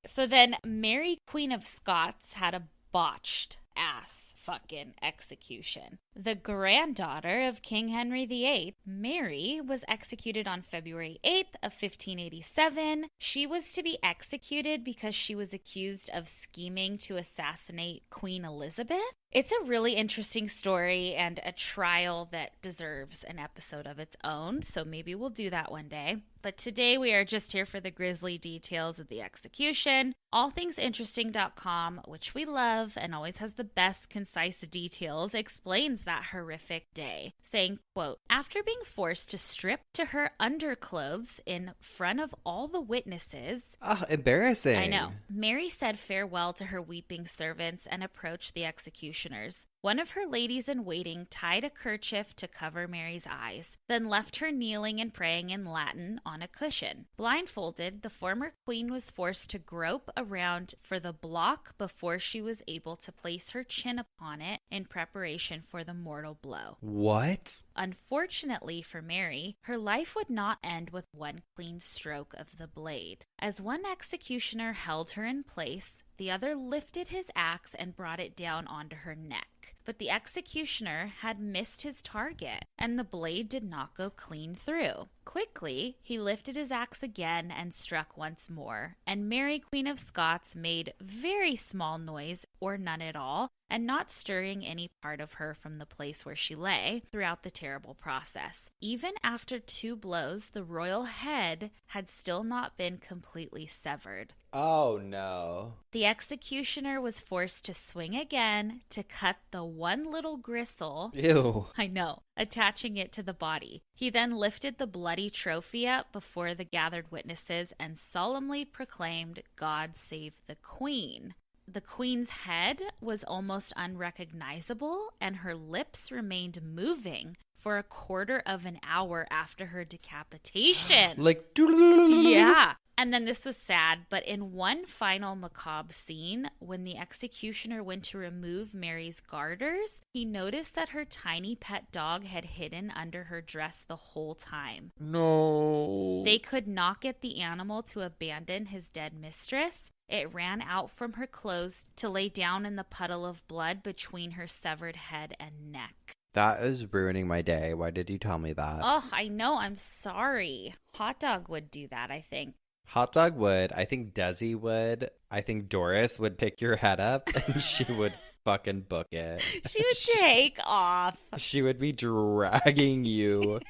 So then Mary, Queen of Scots, had a botched ass fucking execution. The granddaughter of King Henry VIII, Mary, was executed on February 8th of 1587. She was to be executed because she was accused of scheming to assassinate Queen Elizabeth. It's a really interesting story and a trial that deserves an episode of its own, so maybe we'll do that one day. But today we are just here for the grisly details of the execution. Allthingsinteresting.com, which we love and always has the best concise details, explains that horrific day, saying, quote, after being forced to strip to her underclothes in front of all the witnesses. Oh, embarrassing. I know. Mary said farewell to her weeping servants and approached the executioners. One of her ladies in waiting tied a kerchief to cover Mary's eyes, then left her kneeling and praying in Latin on a cushion. Blindfolded, the former queen was forced to grope around for the block before she was able to place her chin upon it in preparation for the mortal blow. What? Unfortunately for Mary, her life would not end with one clean stroke of the blade. As one executioner held her in place, the other lifted his axe and brought it down onto her neck. But the executioner had missed his target, and the blade did not go clean through. Quickly, he lifted his axe again and struck once more, and Mary, Queen of Scots, made very small noise, or none at all, and not stirring any part of her from the place where she lay throughout the terrible process. Even after 2 blows, the royal head had still not been completely severed. Oh, no. The executioner was forced to swing again to cut the one little gristle. Ew. I know, attaching it to the body. He then lifted the bloody trophy up before the gathered witnesses and solemnly proclaimed, God save the Queen. The Queen's head was almost unrecognizable, and her lips remained moving for a quarter of an hour after her decapitation. Like, yeah. And then this was sad, but in one final macabre scene, when the executioner went to remove Mary's garters, he noticed that her tiny pet dog had hidden under her dress the whole time. No. They could not get the animal to abandon his dead mistress. It ran out from her clothes to lay down in the puddle of blood between her severed head and neck. That is ruining my day. Why did you tell me that? Oh, I know. I'm sorry. Hot Dog would do that, I think. Hot Dog would. I think Desi would. I think Doris would pick your head up and she would fucking book it. She would take off. She would be dragging you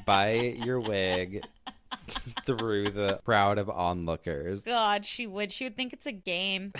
by your wig through the crowd of onlookers. God, she would. She would think it's a game.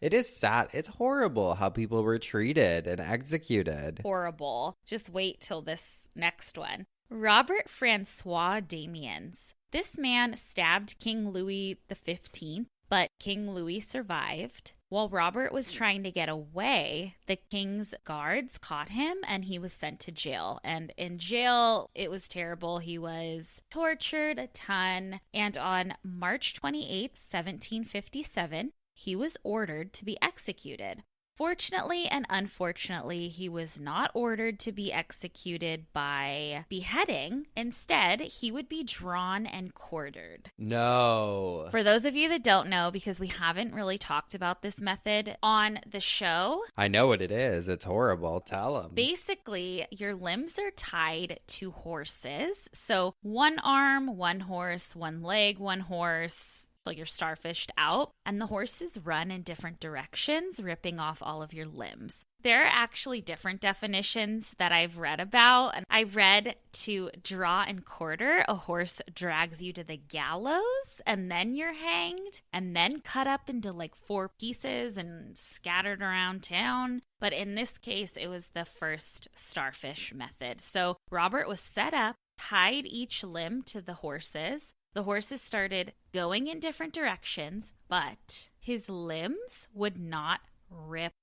It is sad. It's horrible how people were treated and executed. Horrible. Just wait till this next one. Robert Francois Damiens. This man stabbed King Louis XV, but King Louis survived. While Robert was trying to get away, the king's guards caught him and he was sent to jail. And in jail, it was terrible. He was tortured a ton. And on March 28th, 1757, he was ordered to be executed. Fortunately and unfortunately, he was not ordered to be executed by beheading. Instead, he would be drawn and quartered. No. For those of you that don't know, because we haven't really talked about this method on the show. I know what it is. It's horrible. Tell them. Basically, your limbs are tied to horses. So one arm, one horse, one leg, one horse. Like you're starfished out, and the horses run in different directions, ripping off all of your limbs. There are actually different definitions that I've read about, and I read to draw and quarter, a horse drags you to the gallows, and then you're hanged, and then cut up into like 4 pieces and scattered around town. But in this case, it was the first starfish method. So Robert was set up, tied each limb to the horses. The horses started going in different directions, but his limbs would not rip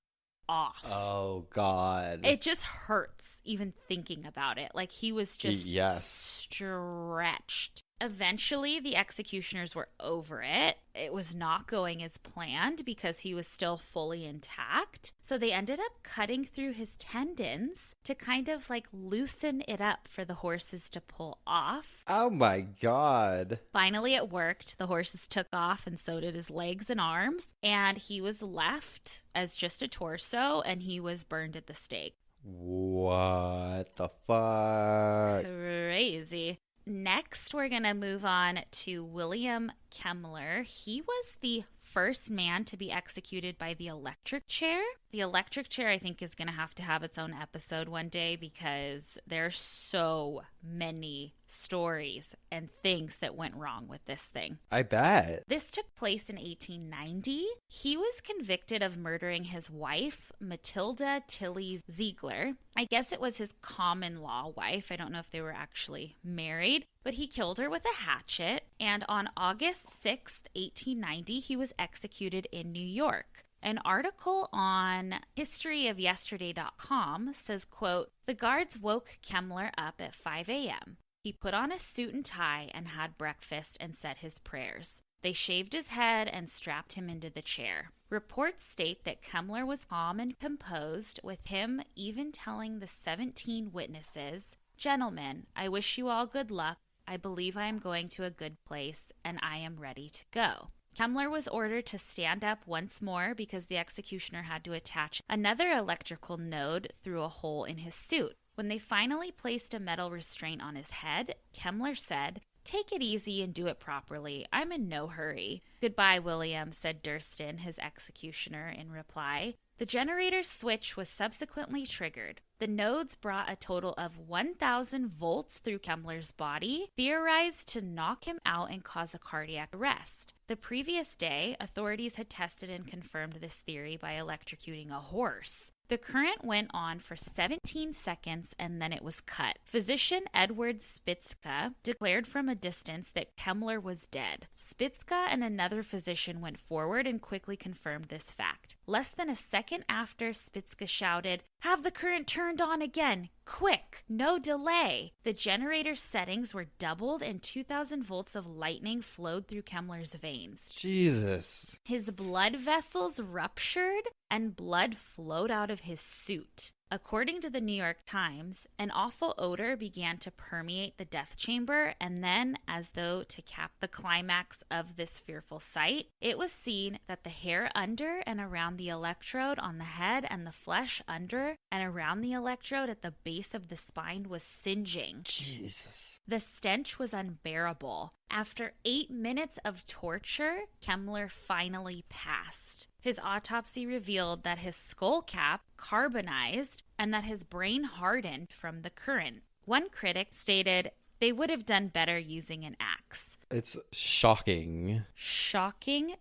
off. Oh, God. It just hurts even thinking about it. Like he was just stretched. Eventually, the executioners were over it. It was not going as planned because he was still fully intact. So they ended up cutting through his tendons to kind of like loosen it up for the horses to pull off. Oh my God. Finally, it worked. The horses took off and so did his legs and arms. And he was left as just a torso and he was burned at the stake. What the fuck? Crazy. Next, we're going to move on to William Kemmler. He was the first man to be executed by the electric chair. The electric chair, I think, is going to have its own episode one day because there's so many stories and things that went wrong with this thing. I bet. This took place in 1890. He was convicted of murdering his wife, Matilda Tilly Ziegler. I guess it was his common law wife. I don't know if they were actually married, but he killed her with a hatchet. And on August 6th, 1890, he was executed in New York. An article on historyofyesterday.com says, quote, "The guards woke Kemmler up at 5 a.m. He put on a suit and tie and had breakfast and said his prayers. They shaved his head and strapped him into the chair. Reports state that Kemmler was calm and composed, with him even telling the 17 witnesses, 'Gentlemen, I wish you all good luck. I believe I am going to a good place, and I am ready to go.' Kemmler was ordered to stand up once more because the executioner had to attach another electrical node through a hole in his suit. When they finally placed a metal restraint on his head, Kemmler said, 'Take it easy and do it properly. I'm in no hurry.' 'Goodbye, William,' said Durston, his executioner, in reply. The generator switch was subsequently triggered. The nodes brought a total of 1,000 volts through Kemmler's body, theorized to knock him out and cause a cardiac arrest. The previous day, authorities had tested and confirmed this theory by electrocuting a horse. The current went on for 17 seconds and then it was cut. Physician Edward Spitzka declared from a distance that Kemmler was dead. Spitzka and another physician went forward and quickly confirmed this fact. Less than a second after, Spitzka shouted, "Have the current turned on again! Quick! No delay!" The generator settings were doubled and 2,000 volts of lightning flowed through Kemmler's veins. Jesus. His blood vessels ruptured and blood flowed out of his suit. According to the New York Times, an awful odor began to permeate the death chamber, and then, as though to cap the climax of this fearful sight, it was seen that the hair under and around the electrode on the head and the flesh under and around the electrode at the base of the spine was singeing. Jesus. The stench was unbearable. After 8 minutes of torture, Kemmler finally passed. His autopsy revealed that his skull cap carbonized and that his brain hardened from the current. One critic stated, "They would have done better using an axe." It's shocking. Shocking,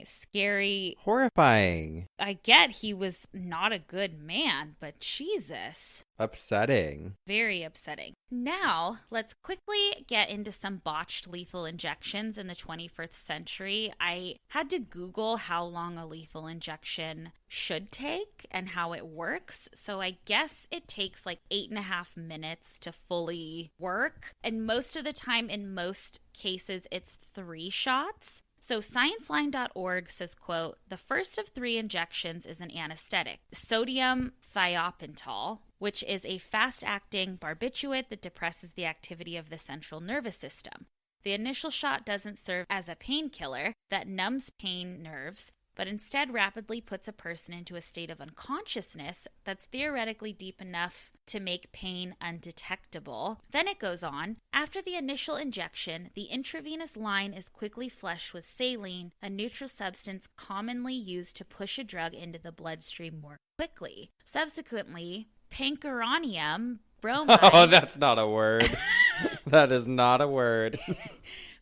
scary. Horrifying. I get he was not a good man, but Jesus. Upsetting. Very upsetting. Now, let's quickly get into some botched lethal injections in the 21st century. I had to Google how long a lethal injection should take and how it works. So I guess it takes like 8.5 minutes to fully work. And most of the time, in most cases, it's 3 shots. So scienceline.org says, quote, the first of 3 injections is an anesthetic, sodium thiopental, which is a fast-acting barbiturate that depresses the activity of the central nervous system. The initial shot doesn't serve as a painkiller that numbs pain nerves, but instead rapidly puts a person into a state of unconsciousness that's theoretically deep enough to make pain undetectable. Then it goes on, after the initial injection, the intravenous line is quickly flushed with saline, a neutral substance commonly used to push a drug into the bloodstream more quickly. Subsequently, pancuronium bromide... Oh, that's not a word. That is not a word.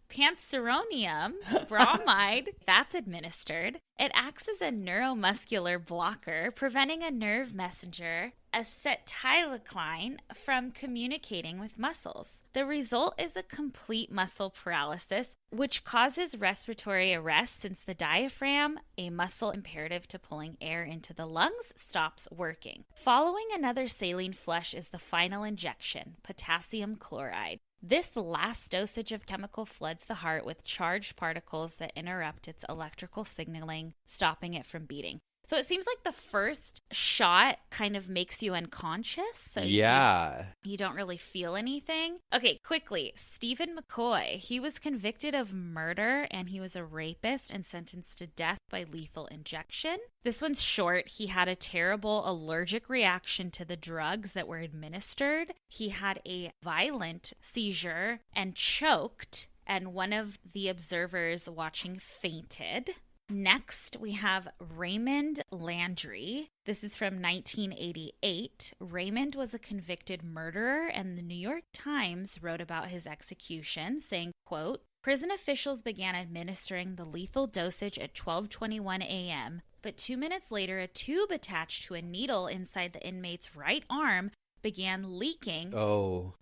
Pancuronium bromide, that's administered. It acts as a neuromuscular blocker, preventing a nerve messenger, acetylcholine, from communicating with muscles. The result is a complete muscle paralysis, which causes respiratory arrest since the diaphragm, a muscle imperative to pulling air into the lungs, stops working. Following another saline flush is the final injection, potassium chloride. This last dosage of chemical floods the heart with charged particles that interrupt its electrical signaling, stopping it from beating. So it seems like the first shot kind of makes you unconscious. So yeah. You don't really feel anything. Okay, quickly. Stephen McCoy. He was convicted of murder and he was a rapist and sentenced to death by lethal injection. This one's short. He had a terrible allergic reaction to the drugs that were administered. He had a violent seizure and choked, and one of the observers watching fainted. Next, we have Raymond Landry. This is from 1988. Raymond was a convicted murderer, and the New York Times wrote about his execution, saying, quote, prison officials began administering the lethal dosage at 12:21 a.m., but 2 minutes later, a tube attached to a needle inside the inmate's right arm began leaking,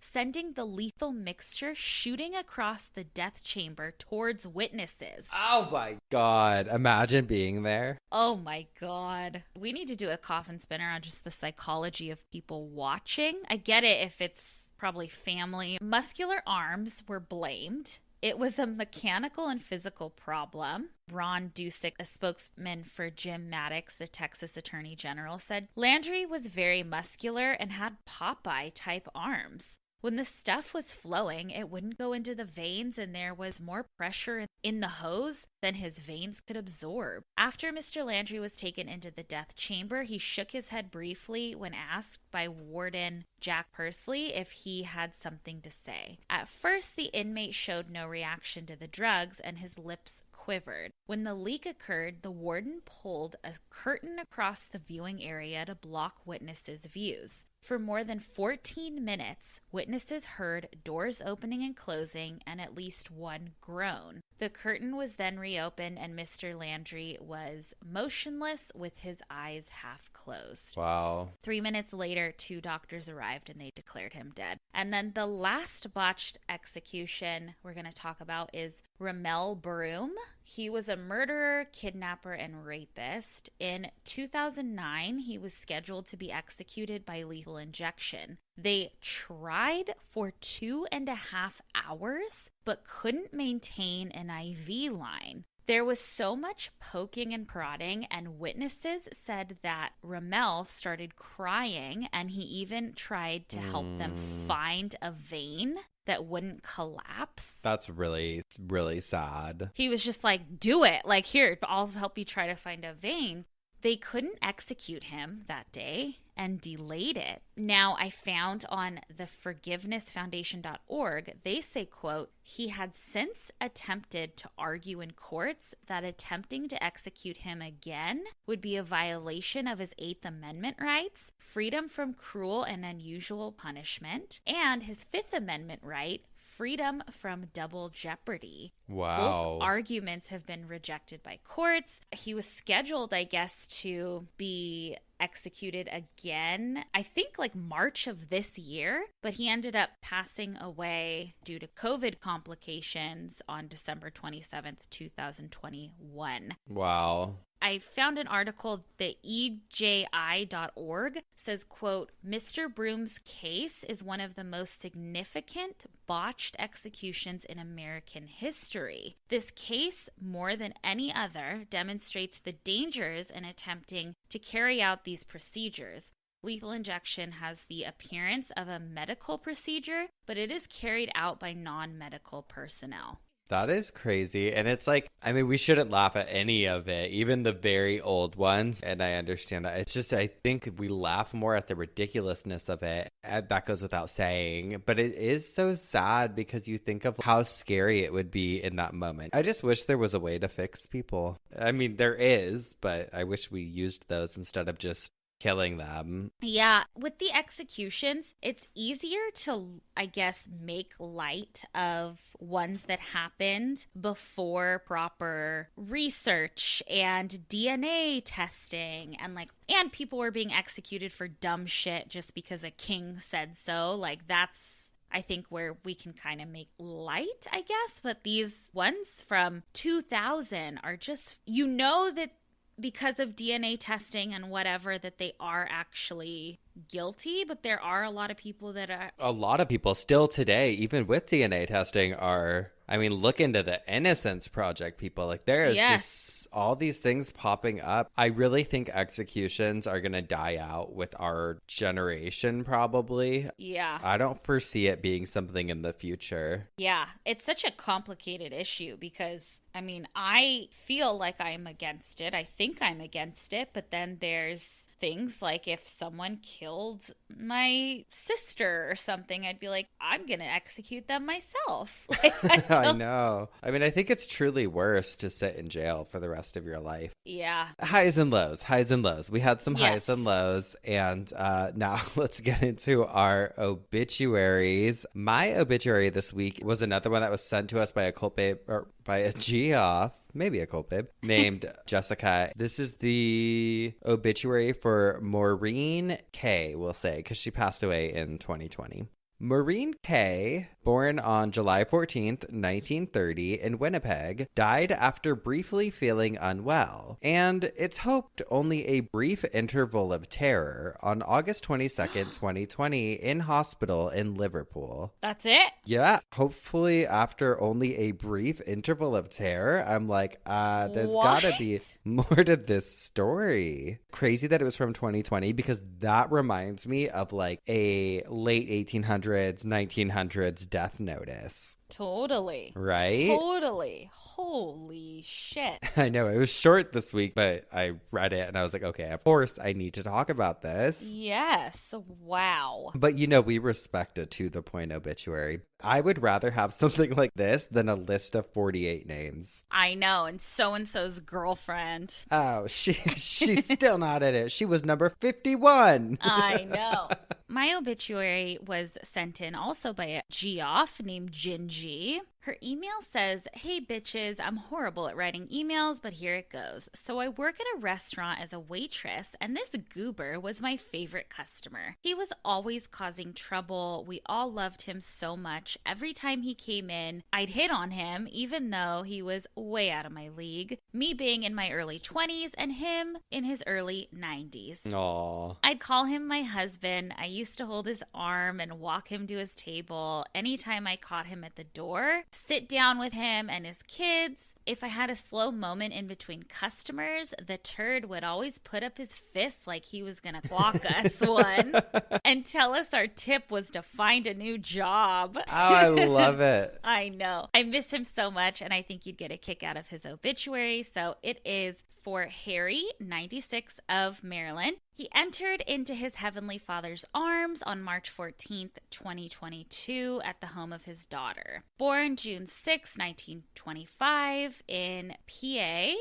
sending the lethal mixture shooting across the death chamber towards witnesses. Oh my God. Imagine being there. Oh my God. We need to do a coffin spinner on just the psychology of people watching. I get it if it's probably family. Muscular arms were blamed. It was a mechanical and physical problem. Ron Dusick, a spokesman for Jim Maddox, the Texas Attorney General, said Landry was very muscular and had Popeye-type arms. When the stuff was flowing, it wouldn't go into the veins, and there was more pressure in the hose than his veins could absorb. After Mr. Landry was taken into the death chamber, he shook his head briefly when asked by Warden Jack Pursley if he had something to say. At first, the inmate showed no reaction to the drugs, and his lips quivered. When the leak occurred, the warden pulled a curtain across the viewing area to block witnesses' views. For more than 14 minutes, witnesses heard doors opening and closing and at least one groan. The curtain was then reopened and Mr. Landry was motionless with his eyes half closed. Wow. 3 minutes later, 2 doctors arrived and they declared him dead. And then the last botched execution we're going to talk about is Ramel Broom. He was a murderer, kidnapper, and rapist. In 2009, he was scheduled to be executed by lethal injection. They tried for 2.5 hours, but couldn't maintain an IV line. There was so much poking and prodding, and witnesses said that Ramel started crying, and he even tried to help them find a vein that wouldn't collapse. That's really, really sad. He was just like, do it. Like, here, I'll help you try to find a vein. They couldn't execute him that day and delayed it. Now, I found on the forgivenessfoundation.org, they say, quote, he had since attempted to argue in courts that attempting to execute him again would be a violation of his 8th Amendment rights, freedom from cruel and unusual punishment, and his 5th Amendment right, freedom from double jeopardy. Wow. Both arguments have been rejected by courts. He was scheduled, I guess, to be executed again, I think like March of this year, but he ended up passing away due to COVID complications on December 27th, 2021. Wow. I found an article that EJI.org says, quote, Mr. Broom's case is one of the most significant botched executions in American history. This case, more than any other, demonstrates the dangers in attempting to carry out these procedures. Lethal injection has the appearance of a medical procedure, but it is carried out by non-medical personnel. That is crazy. And it's like, I mean, we shouldn't laugh at any of it, even the very old ones. And I understand that. It's just, I think we laugh more at the ridiculousness of it. And that goes without saying. But it is so sad because you think of how scary it would be in that moment. I just wish there was a way to fix people. I mean, there is, but I wish we used those instead of just killing them. Yeah, with the executions, it's easier to, I guess, make light of ones that happened before proper research and DNA testing and people were being executed for dumb shit just because a king said so. Like, that's, I think, where we can kind of make light, I guess. But these ones from 2000 are just, you know, that because of DNA testing and whatever, that they are actually guilty, but there are a lot of people that are... A lot of people still today, even with DNA testing, are... I mean, look into the Innocence Project, people. Like, there is just all these things popping up. I really think executions are going to die out with our generation, probably. Yeah. I don't foresee it being something in the future. Yeah. It's such a complicated issue because, I mean, I feel like I'm against it. I think I'm against it, but then there's things like if someone killed my sister or something, I'd be like, I'm going to execute them myself. Like, I know. I mean, I think it's truly worse to sit in jail for the rest of your life. Yeah. Highs and lows. We had some highs and lows. And now let's get into our obituaries. My obituary this week was another one that was sent to us by a cult babe, or by a G-off. Maybe a cult babe, named Jessica. This is the obituary for Maureen K, we'll say, because she passed away in 2020. Maureen K, born on July 14th, 1930 in Winnipeg, died after briefly feeling unwell, and it's hoped only a brief interval of terror on August 22nd, 2020 in hospital in Liverpool. That's it? Yeah, hopefully after only a brief interval of terror. I'm like, there's gotta be more to this story. Crazy that it was from 2020 because that reminds me of like a late 1800s, 1900s death notice. Totally. Right? Totally. Holy shit. I know. It was short this week, but I read it and I was like, okay, of course I need to talk about this. Yes. Wow. But you know, we respect a to the point obituary. I would rather have something like this than a list of 48 names. I know. And so-and-so's girlfriend. Oh, she's still not in it. She was number 51. I know. My obituary was sent in also by a G-off named Gingy. Her email says, "Hey bitches, I'm horrible at writing emails, but here it goes. So I work at a restaurant as a waitress, and this goober was my favorite customer. He was always causing trouble. We all loved him so much. Every time he came in, I'd hit on him, even though he was way out of my league. Me being in my early 20s and him in his early 90s. Aww. I'd call him my husband. I used to hold his arm and walk him to his table. Anytime I caught him at the door, sit down with him and his kids. If I had a slow moment in between customers, the turd would always put up his fist like he was going to clock us one and tell us our tip was to find a new job." Oh, I love it. I know. I miss him so much, and I think you'd get a kick out of his obituary. So it is for Harry, 96, of Maryland. He entered into his Heavenly Father's arms on March 14th, 2022 at the home of his daughter. Born June 6, 1925 in PA.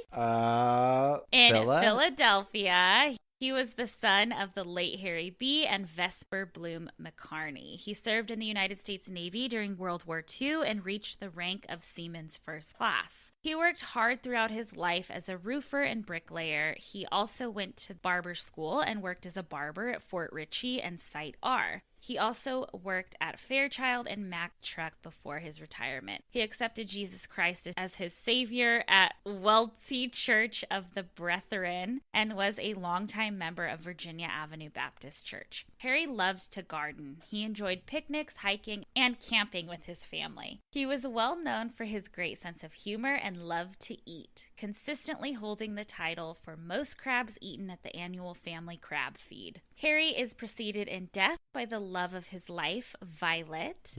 Philadelphia. Philadelphia. He was the son of the late Harry B. and Vesper Bloom McCarney. He served in the United States Navy during World War II and reached the rank of Seaman's First Class. He worked hard throughout his life as a roofer and bricklayer. He also went to barber school and worked as a barber at Fort Ritchie and Site R. He also worked at Fairchild and Mack Truck before his retirement. He accepted Jesus Christ as his savior at Welty Church of the Brethren and was a longtime member of Virginia Avenue Baptist Church. Harry loved to garden. He enjoyed picnics, hiking, and camping with his family. He was well known for his great sense of humor and love to eat, consistently holding the title for most crabs eaten at the annual family crab feed. Harry is preceded in death by the love of his life, Violet.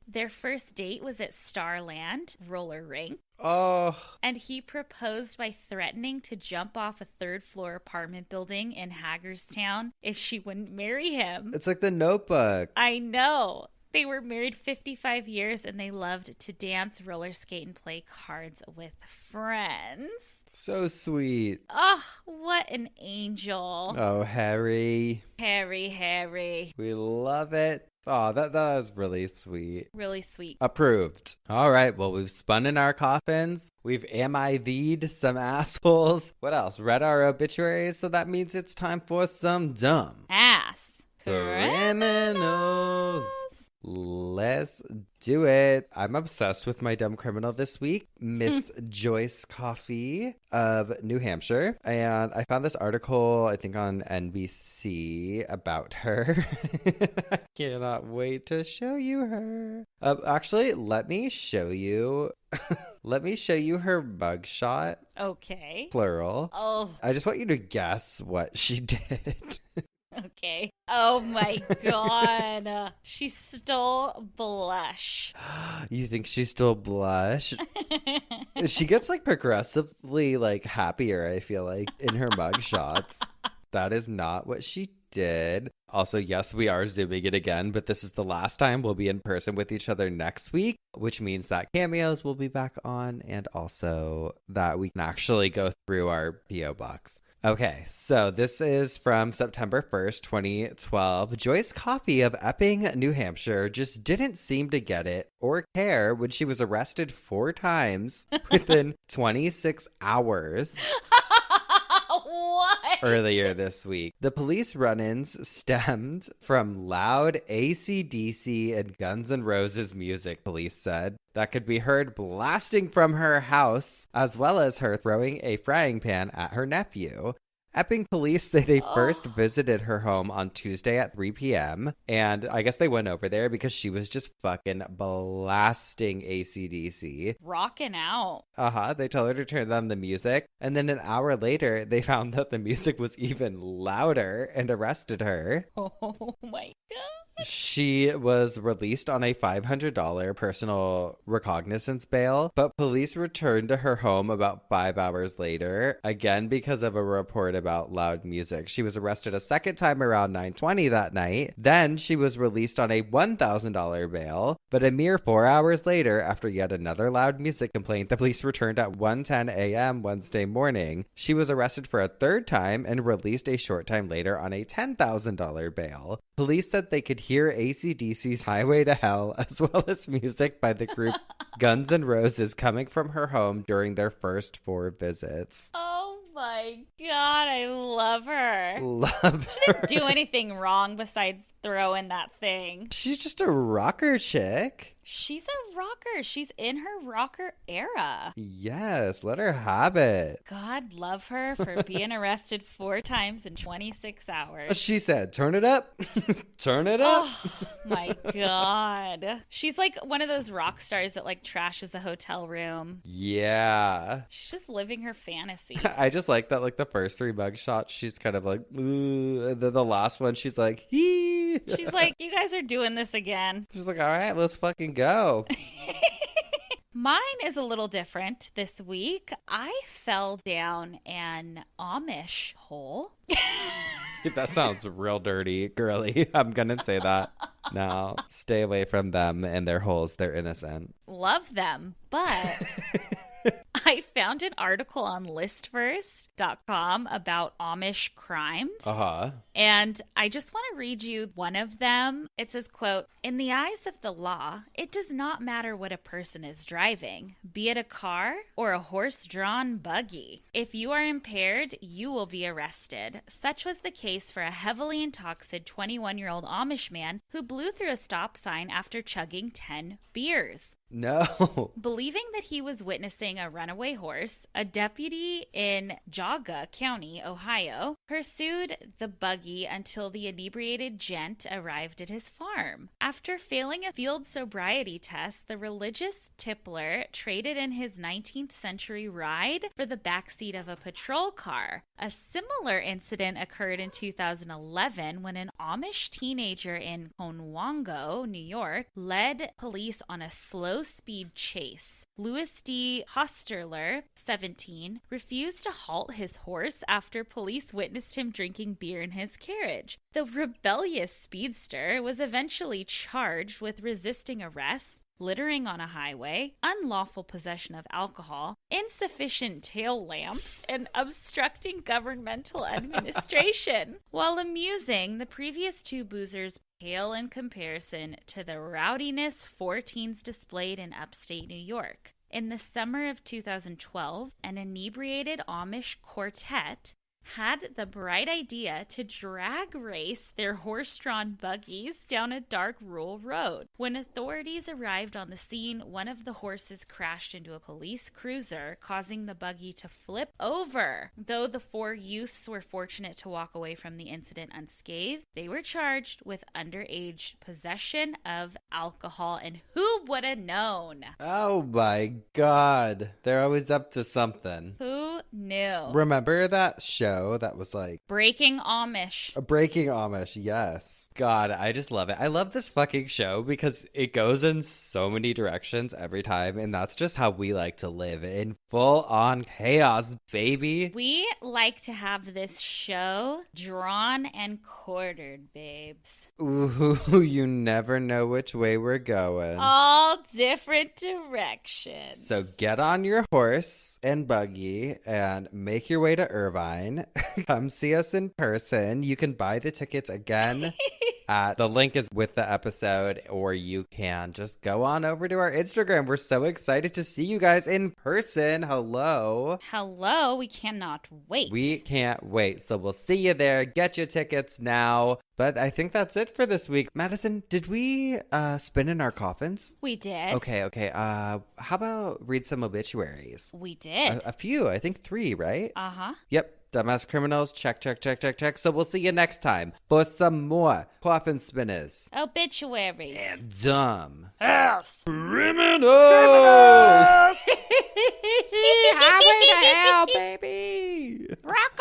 Their first date was at Starland roller rink. Oh. And he proposed by threatening to jump off a third-floor apartment building in Hagerstown if she wouldn't marry him. It's like The Notebook. I know. They were married 55 years and they loved to dance, roller skate, and play cards with friends. So sweet. Oh, what an angel. Oh, Harry. Harry. We love it. Oh, that was really sweet. Really sweet. Approved. All right. Well, we've spun in our coffins. We've am-I-the'd some assholes. What else? Read our obituaries. So that means it's time for some dumb ass criminals. Let's do it. I'm obsessed with my dumb criminal this week, Miss Joyce Coffey of New Hampshire. And I found this article, I think on NBC, about her. I cannot wait to show you her. Actually, let me show you. Let me show you her mugshot. Okay. Plural. Oh. I just want you to guess what she did. Okay. Oh my God. She stole blush. You think she stole blush? She gets like progressively like happier, I feel like, in her mug shots. That is not what she did. Also, yes, we are zooming it again, but this is the last time we'll be in person with each other next week, which means that cameos will be back on and also that we can actually go through our P.O. box. Okay, so this is from September 1st, 2012. Joyce Coffey of Epping, New Hampshire just didn't seem to get it or care when she was arrested 4 times within 26 hours. What? Earlier this week. The police run-ins stemmed from loud AC/DC and Guns N' Roses music, police said, that could be heard blasting from her house, as well as her throwing a frying pan at her nephew. Epping police say they first visited her home on Tuesday at 3 p.m. And I guess they went over there because she was just fucking blasting AC/DC. Rocking out. They told her to turn down the music. And then an hour later, they found that the music was even louder and arrested her. Oh my God. She was released on a $500 personal recognizance bail, but police returned to her home about 5 hours later, again because of a report about loud music. She was arrested a second time around 9:20 that night. Then she was released on a $1,000 bail, but a mere 4 hours later, after yet another loud music complaint, the police returned at 1:10 a.m. Wednesday morning. She was arrested for a third time and released a short time later on a $10,000 bail. Police said they could hear AC/DC's Highway to Hell, as well as music by the group Guns N' Roses coming from her home during their first 4 visits. Oh my God, I love her. Love her. She didn't do anything wrong besides throwing that thing. She's just a rocker chick. She's a rocker. She's in her rocker era. Yes, let her have it. God love her for being arrested 4 times in 26 hours. She said, turn it up. Turn it up. Oh my God. She's like one of those rock stars that like trashes a hotel room. Yeah. She's just living her fantasy. I just like that, like the first 3 mug shots, she's kind of like, ooh. And then the last one, she's like, hee. She's like, you guys are doing this again. She's like, all right, let's fucking go. Mine is a little different this week. I fell down an Amish hole. That sounds real dirty, girly. I'm going to say that. No, stay away from them and their holes. They're innocent. Love them, but I found an article on listverse.com about Amish crimes. And I just want to read you one of them. It says, quote, "In the eyes of the law, it does not matter what a person is driving, be it a car or a horse-drawn buggy. If you are impaired, you will be arrested. Such was the case for a heavily intoxicated 21-year-old Amish man who blew through a stop sign after chugging 10 beers. No. Believing that he was witnessing a runaway horse, a deputy in Geauga County, Ohio, pursued the buggy until the inebriated gent arrived at his farm. After failing a field sobriety test, the religious tippler traded in his 19th century ride for the backseat of a patrol car. A similar incident occurred in 2011 when an Amish teenager in Conwango, New York, led police on a slow-speed chase. Louis D. Hosterler, 17, refused to halt his horse after police witnessed him drinking beer in his carriage. The rebellious speedster was eventually charged with resisting arrest, littering on a highway, unlawful possession of alcohol, insufficient tail lamps, and obstructing governmental administration. While amusing, the previous two boozers pale in comparison to the rowdiness 4 teens displayed in upstate New York. In the summer of 2012, an inebriated Amish quartet had the bright idea to drag race their horse-drawn buggies down a dark rural road. When authorities arrived on the scene, one of the horses crashed into a police cruiser, causing the buggy to flip over. Though the 4 youths were fortunate to walk away from the incident unscathed, they were charged with underage possession of alcohol, and who would have known? Oh my God. They're always up to something. Who knew? Remember that show that was like Breaking Amish? Breaking Amish, yes. God, I just love it. I love this fucking show because it goes in so many directions every time, and that's just how we like to live, in full-on chaos, baby. We like to have this show drawn and quartered, babes. Ooh, you never know which way we're going. All different directions. So get on your horse and buggy and make your way to Irvine. Come see us in person. You can buy the tickets again. The link is with the episode, or you can just go on over to our Instagram. We're so excited to see you guys in person. Hello. Hello. We cannot wait. We can't wait. So we'll see you there. Get your tickets now. But I think that's it for this week. Madison, did we spin in our coffins? We did. Okay. How about read some obituaries? We did. A few. I think 3, right? Uh-huh. Yep. Dumb.ass criminals, check. So we'll see you next time for some more coffin spinners. Obituaries. And dumb ass criminals! Highway to hell, baby! Rock